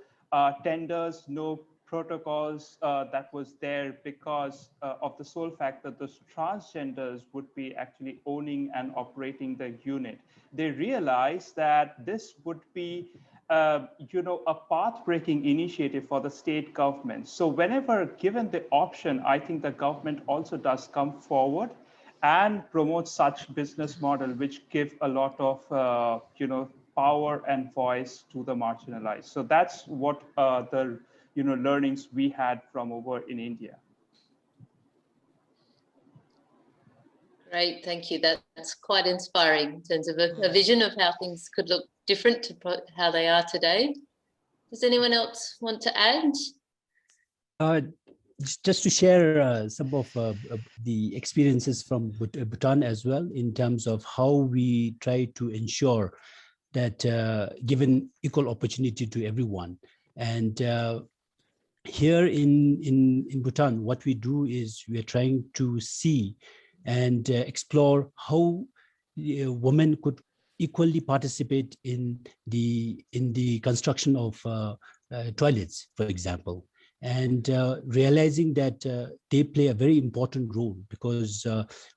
tenders, no protocols that was there because of the sole fact that the transgenders would be actually owning and operating the unit. They realized that this would be a path-breaking initiative for the state government. So whenever given the option, I think the government also does come forward and promote such business model, which give a lot of power and voice to the marginalized. So that's what the learnings we had from over in India. Great, thank you. That's quite inspiring in terms of a vision of how things could look different to how they are today. Does anyone else want to add? Just to share some of the experiences from Bhutan as well, in terms of how we try to ensure that given equal opportunity to everyone. And here in Bhutan, what we do is we are trying to see and explore how women could equally participate in the construction of toilets, for example. And realizing that they play a very important role, because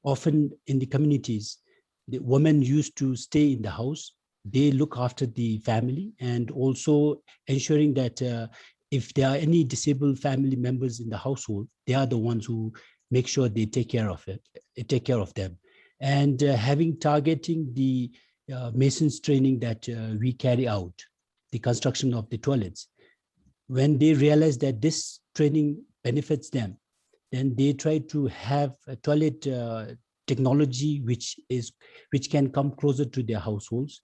often in the communities, the women used to stay in the house. They look after the family, and also ensuring that if there are any disabled family members in the household, they are the ones who make sure they take care of them. And targeting the masons training that we carry out, the construction of the toilets. When they realize that this training benefits them, then they try to have a toilet technology which can come closer to their households.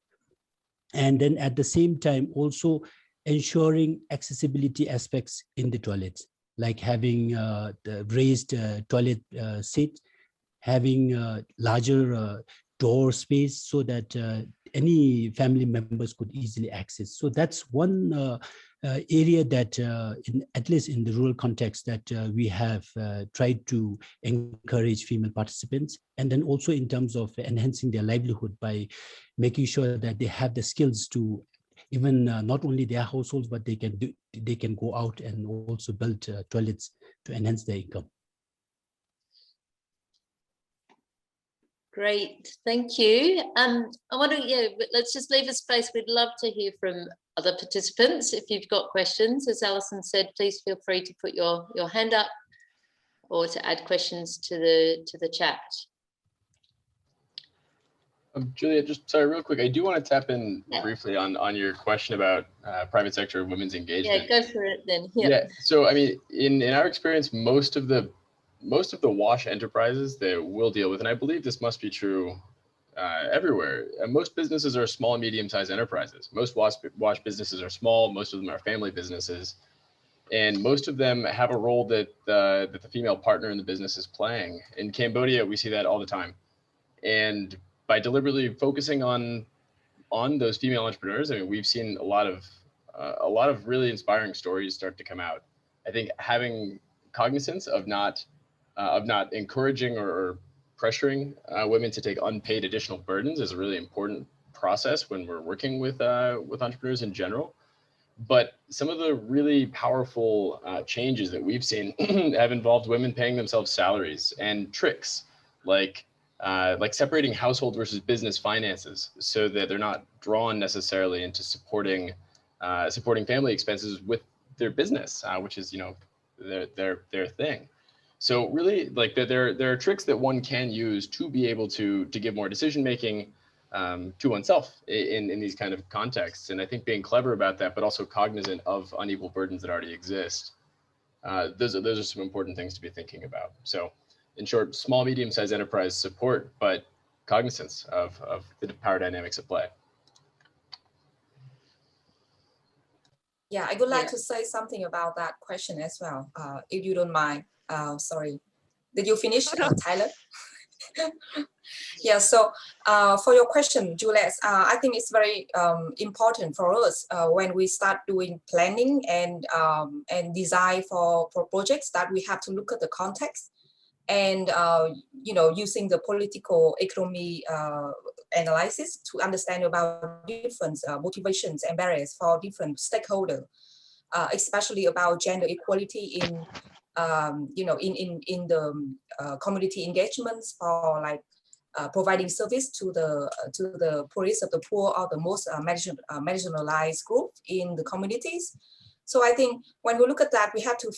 And then at the same time, also ensuring accessibility aspects in the toilets, like having the raised toilet seat, having larger door space so that any family members could easily access. So that's one area that, at least in the rural context, that we have tried to encourage female participants. And then also in terms of enhancing their livelihood by making sure that they have the skills to even not only their households, but they can go out and also build toilets to enhance their income. Great, thank you. I wonder, let's just leave a space. We'd love to hear from other participants. If you've got questions, as Alison said, please feel free to put your hand up or to add questions to the chat. Julia, just sorry, real quick, I do want to tap in briefly on your question about private sector women's engagement. Yeah, go for it then. Yeah. So I mean, in our experience, most of the WASH enterprises that we'll deal with, and I believe this must be true everywhere, most businesses are small and medium-sized enterprises. Most WASH businesses are small. Most of them are family businesses, and most of them have a role that the female partner in the business is playing. In Cambodia, we see that all the time, and by deliberately focusing on those female entrepreneurs, I mean, we've seen a lot of a lot of really inspiring stories start to come out. I think having cognizance of not encouraging or pressuring women to take unpaid additional burdens is a really important process when we're working with entrepreneurs in general. But some of the really powerful changes that we've seen have involved women paying themselves salaries and tricks like separating household versus business finances so that they're not drawn necessarily into supporting family expenses with their business, which is, you know, their thing. So really, like, there are tricks that one can use to be able to give more decision making to oneself in these kind of contexts. And I think being clever about that, but also cognizant of unequal burdens that already exist, those are some important things to be thinking about. So in short, small, medium-sized enterprise support, but cognizance of the power dynamics at play. Yeah, I would like to say something about that question as well, if you don't mind. Sorry, did you finish, Tyler? Yeah, so for your question, Juliet, I think it's very important for us when we start doing planning and design for projects, that we have to look at the context and you know, using the political economy analysis to understand about different motivations and barriers for different stakeholders, especially about gender equality in you know, in the community engagements for like providing service to the poorest of the poor or the most marginalized group in the communities. So I think when we look at that, we have to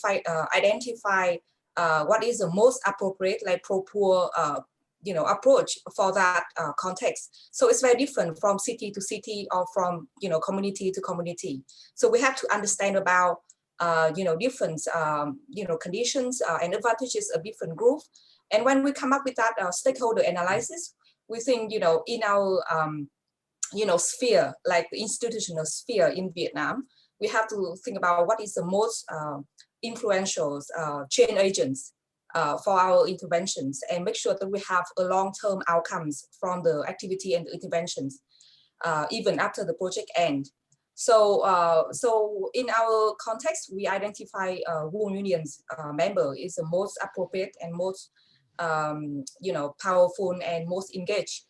identify what is the most appropriate, like pro-poor, you know, approach for that context. So it's very different from city to city or from, you know, community to community. So we have to understand about you know, different you know, conditions and advantages of different groups. And when we come up with that stakeholder analysis, we think, you know, in our you know, sphere, like the institutional sphere in Vietnam, we have to think about what is the most influential change agents for our interventions, and make sure that we have a long-term outcomes from the activity and the interventions, even after the project end. So, so in our context, we identify women unions member is the most appropriate and most, you know, powerful and most engaged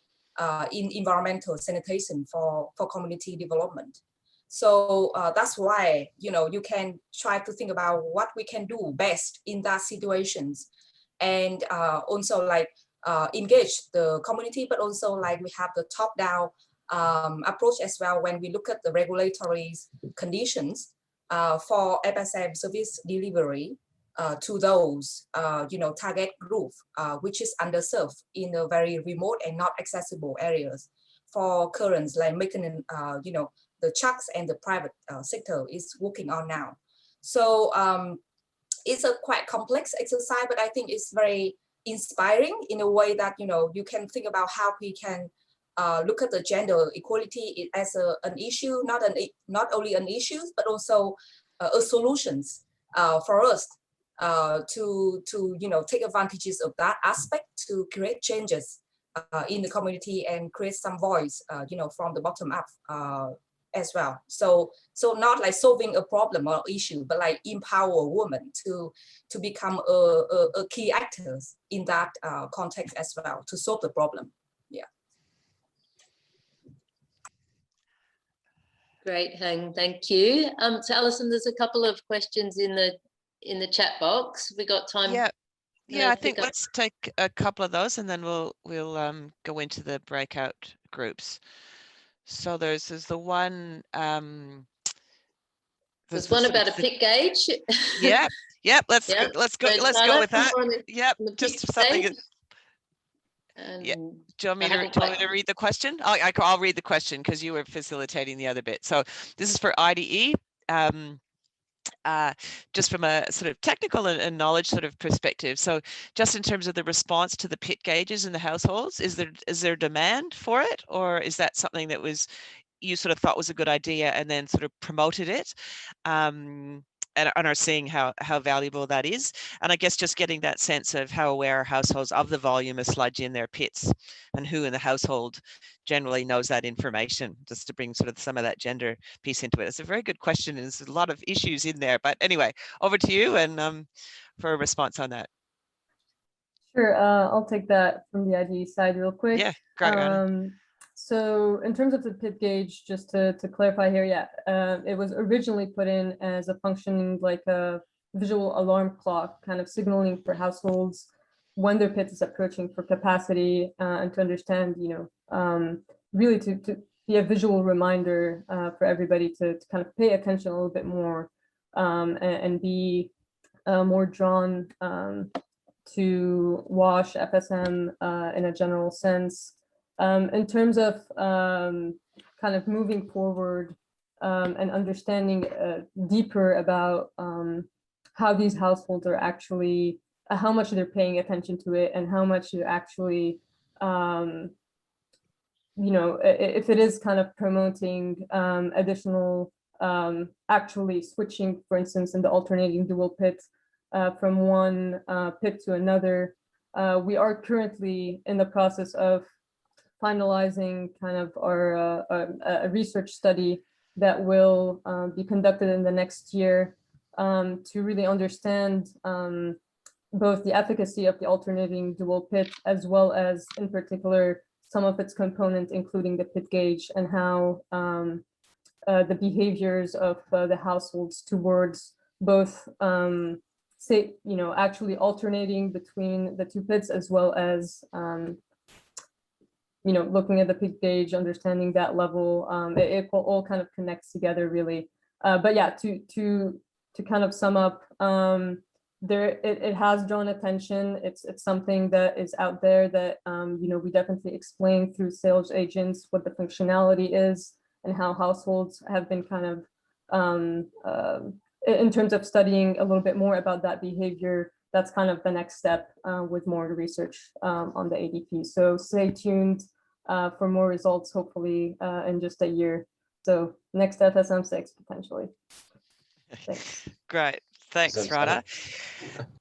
in environmental sanitation for community development. So that's why, you know, you can try to think about what we can do best in that situations, and also like engage the community, but also like we have the top-down approach as well when we look at the regulatory conditions for FSM service delivery to those you know, target group which is underserved in a very remote and not accessible areas. For currents like making you know, the chucks and the private sector is working on now. So it's a quite complex exercise, but I think it's very inspiring in a way that, you know, you can think about how we can look at the gender equality as an issue, not only an issue, but also a solutions for us to you know, take advantages of that aspect to create changes in the community and create some voice, you know, from the bottom up as well. So not like solving a problem or issue, but like empower women to become a key actors in that context as well, to solve the problem. Yeah. Great, Hang, thank you. So Alison, there's a couple of questions in the chat box. We got time? Yeah, I think let's take a couple of those, and then we'll go into the breakout groups. So there's the one. There's one about a pit gauge. Yeah, let's go with that. Yep, just something. Yeah. Do you want me to read the question? I'll read the question because you were facilitating the other bit. So this is for IDE. Just from a sort of technical and knowledge sort of perspective. So just in terms of the response to the pit gauges in the households, is there demand for it, or is that something that was you sort of thought was a good idea and then sort of promoted it? and are seeing how valuable that is. And I guess just getting that sense of how aware households of the volume of sludge in their pits, and who in the household generally knows that information, just to bring sort of some of that gender piece into it. It's a very good question, and there's a lot of issues in there. But anyway, over to you and for a response on that. Sure, I'll take that from the IDE side real quick. Yeah, great. So in terms of the pit gauge, just to clarify here, yeah, it was originally put in as a functioning like a visual alarm clock, kind of signaling for households when their pit is approaching for capacity, and to understand, you know, really to be a visual reminder for everybody to kind of pay attention a little bit more, and be more drawn to wash FSM in a general sense. In terms of kind of moving forward and understanding deeper about how these households are actually, how much they're paying attention to it, and how much they're actually, you know, if it is kind of promoting additional, actually switching, for instance, in the alternating dual pit from one pit to another. We are currently in the process of finalizing kind of our a research study that will be conducted in the next year to really understand both the efficacy of the alternating dual pit, as well as in particular some of its components, including the pit gauge, and how the behaviors of the households towards both say, you know, actually alternating between the two pits, as well as you know, looking at the pit gauge, understanding that level. It all kind of connects together, really. But yeah, to kind of sum up, it has drawn attention. It's something that is out there that you know, we definitely explain through sales agents what the functionality is, and how households have been kind of in terms of studying a little bit more about that behavior. That's kind of the next step with more research on the ADP. So stay tuned for more results, hopefully in just a year. So next FSM6 potentially. Thanks. Great. Thanks, Rana.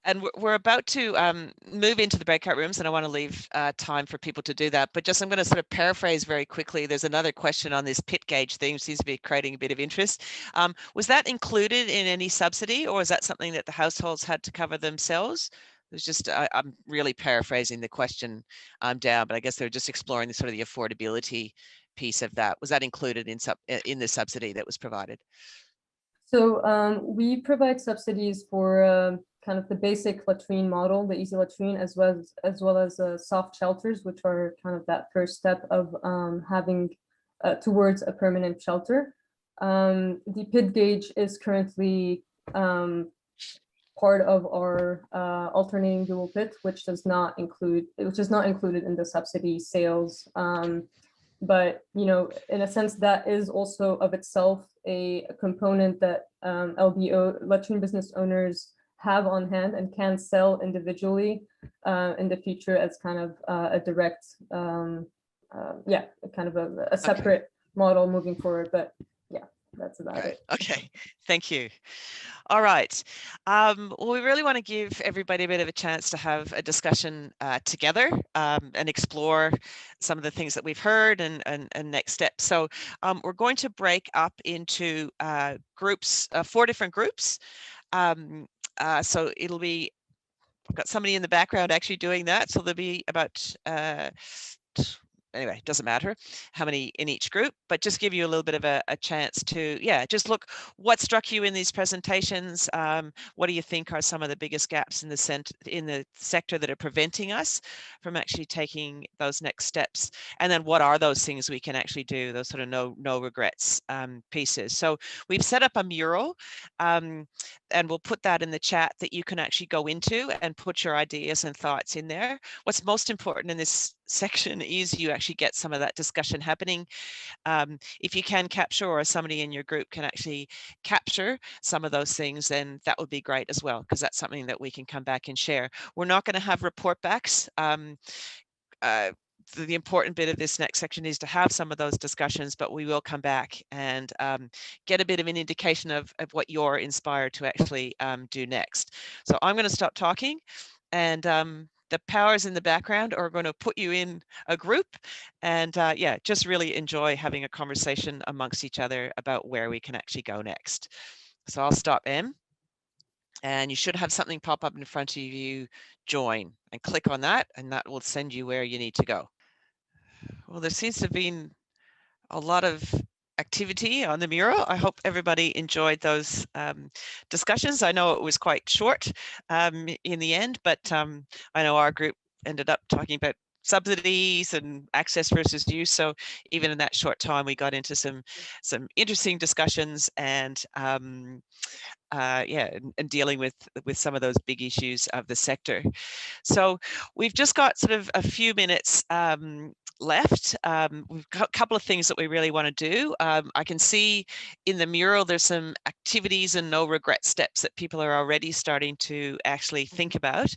And we're about to move into the breakout rooms, and I want to leave time for people to do that. But just I'm going to sort of paraphrase very quickly. There's another question on this pit gauge thing, seems to be creating a bit of interest. Was that included in any subsidy, or is that something that the households had to cover themselves? It was just, I'm really paraphrasing the question down, but I guess they're just exploring the sort of the affordability piece of that. Was that included in the subsidy that was provided? So we provide subsidies for kind of the basic latrine model, the easy latrine, as well as soft shelters, which are kind of that first step of having towards a permanent shelter. The pit gauge is currently part of our alternating dual pit, which is not included in the subsidy sales. But, you know, in a sense, that is also of itself a component that LBO, latrine business owners, have on hand and can sell individually in the future as kind of a direct, yeah, kind of a separate model moving forward. But yeah, that's about it. Okay, thank you. All right. Well, we really want to give everybody a bit of a chance to have a discussion together and explore some of the things that we've heard and next steps. So we're going to break up into groups, 4 different groups. So it'll be, I've got somebody in the background actually doing that. So there'll be about anyway, it doesn't matter how many in each group, but just give you a little bit of a chance to, yeah, just look what struck you in these presentations. What do you think are some of the biggest gaps in the sector that are preventing us from actually taking those next steps? And then what are those things we can actually do, those sort of no regrets pieces. So we've set up a mural and we'll put that in the chat that you can actually go into and put your ideas and thoughts in there. What's most important in this section is you actually get some of that discussion happening. If you can capture, or somebody in your group can actually capture some of those things, then that would be great as well, because that's something that we can come back and share. We're not going to have report backs. the important bit of this next section is to have some of those discussions, but we will come back and get a bit of an indication of what you're inspired to actually do next. So I'm going to stop talking, and the powers in the background are going to put you in a group, and yeah, just really enjoy having a conversation amongst each other about where we can actually go next. So I'll stop M, and you should have something pop up in front of you, join, and click on that, and that will send you where you need to go. Well, there seems to have been a lot of activity on the mural. I hope everybody enjoyed those discussions. I know it was quite short in the end, but I know our group ended up talking about subsidies and access versus use. So even in that short time, we got into some interesting discussions, and yeah, and dealing with some of those big issues of the sector. So we've just got sort of a few minutes left. We've got a couple of things that we really want to do. I can see in the mural there's some activities and no regret steps that people are already starting to actually think about.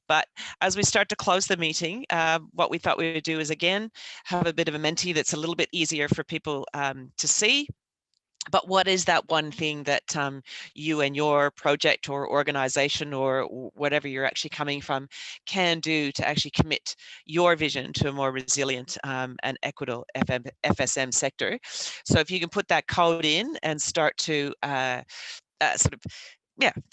But as we start to close the meeting, what we thought we would do is again have a bit of a Menti that's a little bit easier for people to see. But what is that one thing that you and your project or organization or whatever you're actually coming from can do to actually commit your vision to a more resilient and equitable FSM sector? So if you can put that code in and start to sort of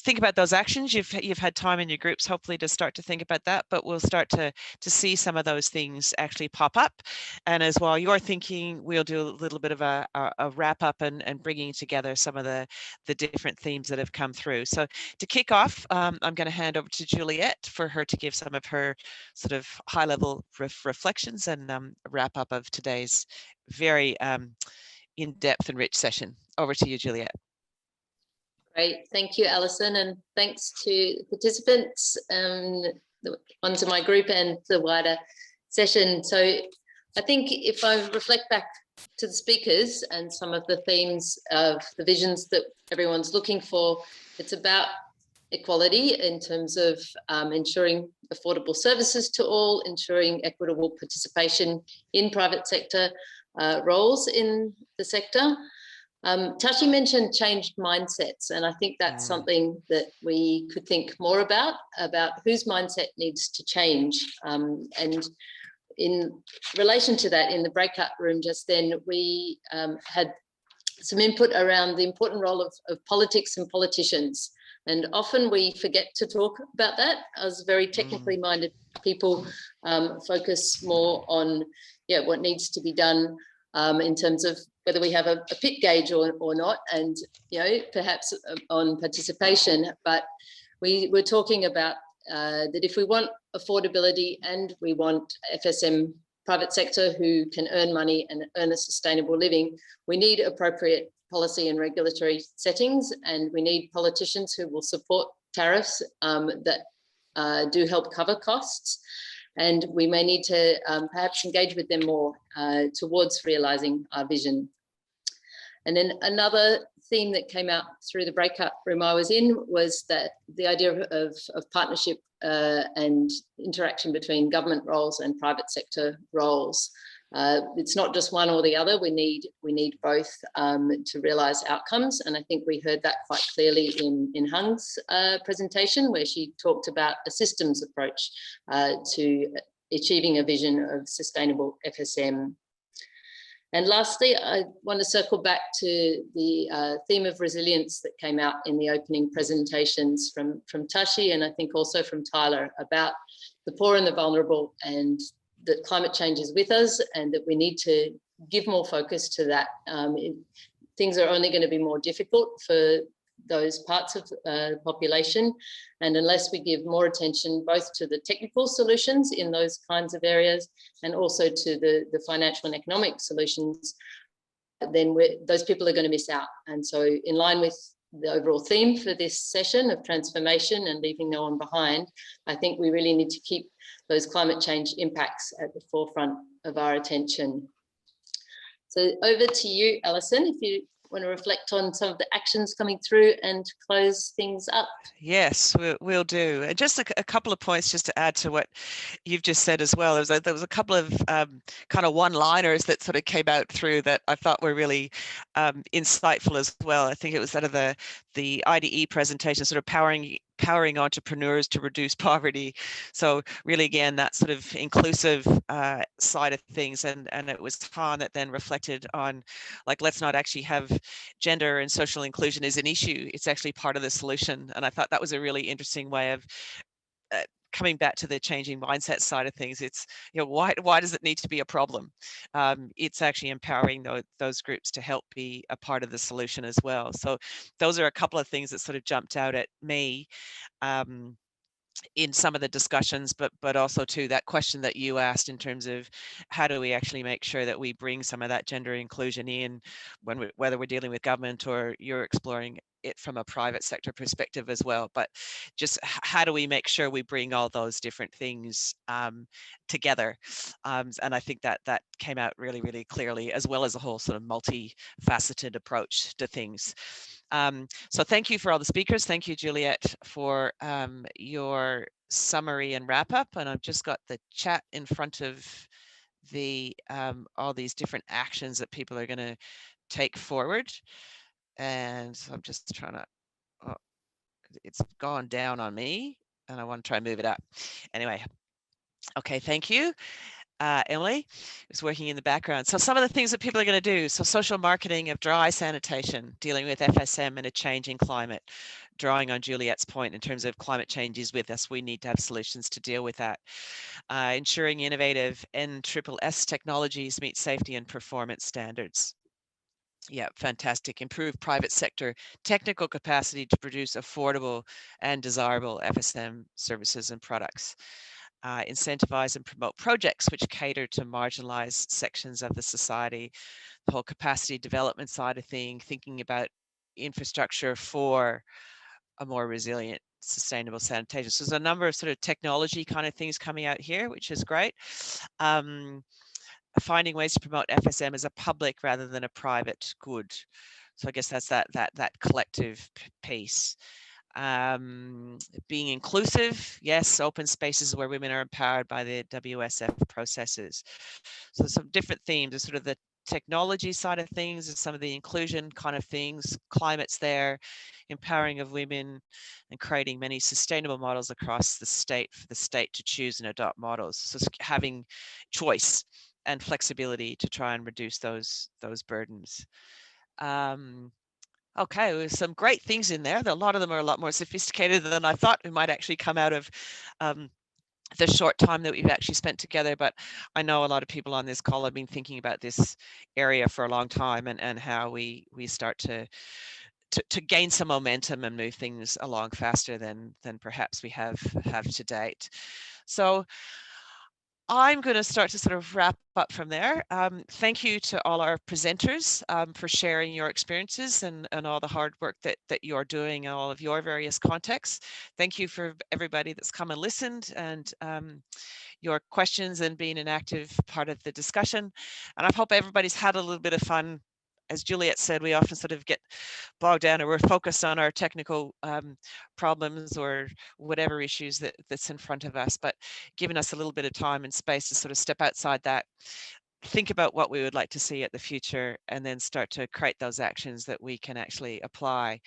think about those actions. You've had time in your groups hopefully to start to think about that, but we'll start to see some of those things actually pop up. And as while you're thinking, we'll do a little bit of a wrap up and bringing together some of the different themes that have come through. So to kick off, I'm going to hand over to Juliette for her to give some of her sort of high level reflections and wrap up of today's very in-depth and rich session. Over to you, Juliette. Great, thank you, Alison, and thanks to the participants, the ones in my group and the wider session. So I think if I reflect back to the speakers and some of the themes of the visions that everyone's looking for, it's about equality in terms of ensuring affordable services to all, ensuring equitable participation in private sector roles in the sector. Tashi mentioned changed mindsets, and I think that's something that we could think more about whose mindset needs to change. And in relation to that, in the breakout room just then, we had some input around the important role of politics and politicians. And often we forget to talk about that, as very technically minded people focus more on what needs to be done in terms of whether we have a pit gauge or not, and perhaps on participation. But we're talking about that if we want affordability and we want FSM private sector who can earn money and earn a sustainable living, we need appropriate policy and regulatory settings, and we need politicians who will support tariffs that do help cover costs. And we may need to perhaps engage with them more towards realising our vision. And then another theme that came out through the breakout room I was in was that the idea of partnership and interaction between government roles and private sector roles. It's not just one or the other. We need both to realise outcomes, and I think we heard that quite clearly in Hung's presentation, where she talked about a systems approach to achieving a vision of sustainable FSM. And lastly, I want to circle back to the theme of resilience that came out in the opening presentations from Tashi, and I think also from Tyler, about the poor and the vulnerable, and that climate change is with us and that we need to give more focus to that. Things are only going to be more difficult for those parts of the population, and unless we give more attention both to the technical solutions in those kinds of areas and also to the financial and economic solutions, then those people are going to miss out. And so in line with the overall theme for this session of transformation and leaving no one behind, I think we really need to keep those climate change impacts at the forefront of our attention. So over to you, Alison, if you want to reflect on some of the actions coming through and close things up? Yes, we'll do. And just a couple of points just to add to what you've just said as well. There was a couple of kind of one-liners that sort of came out through that I thought were really insightful as well. I think it was out of the IDE presentation, sort of powering entrepreneurs to reduce poverty. So really, again, that sort of inclusive side of things, and it was Han that then reflected on, like, let's not actually have gender and social inclusion as an issue. It's actually part of the solution. And I thought that was a really interesting way of coming back to the changing mindset side of things. It's, you know, why does it need to be a problem? It's actually empowering those groups to help be a part of the solution as well. So those are a couple of things that sort of jumped out at me in some of the discussions, but also to that question that you asked in terms of how do we actually make sure that we bring some of that gender inclusion in whether we're dealing with government or you're exploring it from a private sector perspective as well. But just how do we make sure we bring all those different things together? And I think that came out really, really clearly, as well as a whole sort of multifaceted approach to things. So thank you for all the speakers. Thank you, Juliet, for your summary and wrap up. And I've just got the chat in front of the all these different actions that people are going to take forward. And so I'm just trying to, oh, it's gone down on me and I want to try and move it up. Anyway, okay, thank you. Emily is working in the background. So some of the things that people are going to do. So social marketing of dry sanitation, dealing with FSM and a changing climate, drawing on Juliet's point in terms of climate change is with us. We need to have solutions to deal with that. Ensuring innovative NSSS technologies meet safety and performance standards. Yeah, fantastic. Improve private sector technical capacity to produce affordable and desirable FSM services and products. Incentivize and promote projects which cater to marginalized sections of the society. The whole capacity development side of thing, thinking about infrastructure for a more resilient, sustainable sanitation. So there's a number of sort of technology kind of things coming out here, which is great. Finding ways to promote FSM as a public rather than a private good. So I guess that's that collective piece. Being inclusive, yes, open spaces where women are empowered by the WSF processes. So some different themes are sort of the technology side of things and some of the inclusion kind of things, climate's there, empowering of women and creating many sustainable models across the state for the state to choose and adopt models. So having choice and flexibility to try and reduce those burdens. Okay, there's some great things in there. A lot of them are a lot more sophisticated than I thought we might actually come out of the short time that we've actually spent together. But I know a lot of people on this call have been thinking about this area for a long time and how we start to gain some momentum and move things along faster than perhaps we have to date. So I'm going to start to sort of wrap up from there. Thank you to all our presenters for sharing your experiences and all the hard work that you're doing in all of your various contexts. Thank you for everybody that's come and listened and your questions and being an active part of the discussion. And I hope everybody's had a little bit of fun. As Juliet said, we often sort of get bogged down or we're focused on our technical problems or whatever issues that's in front of us, but giving us a little bit of time and space to sort of step outside that, think about what we would like to see at the future, and then start to create those actions that we can actually apply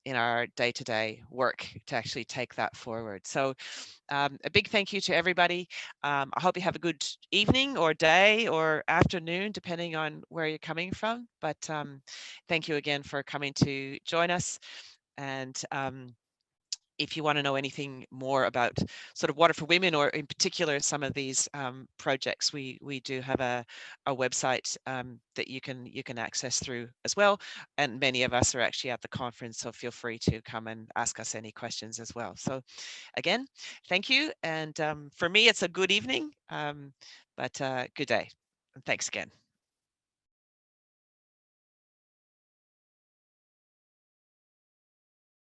in our day-to-day work to actually take that forward. So a big thank you to everybody. I hope you have a good evening or day or afternoon, depending on where you're coming from. But thank you again for coming to join us. And if you want to know anything more about sort of Water for Women, or in particular some of these projects, we do have a website that you can access through as well. And many of us are actually at the conference, so feel free to come and ask us any questions as well. So again, thank you. And for me, it's a good evening, but good day. And thanks again.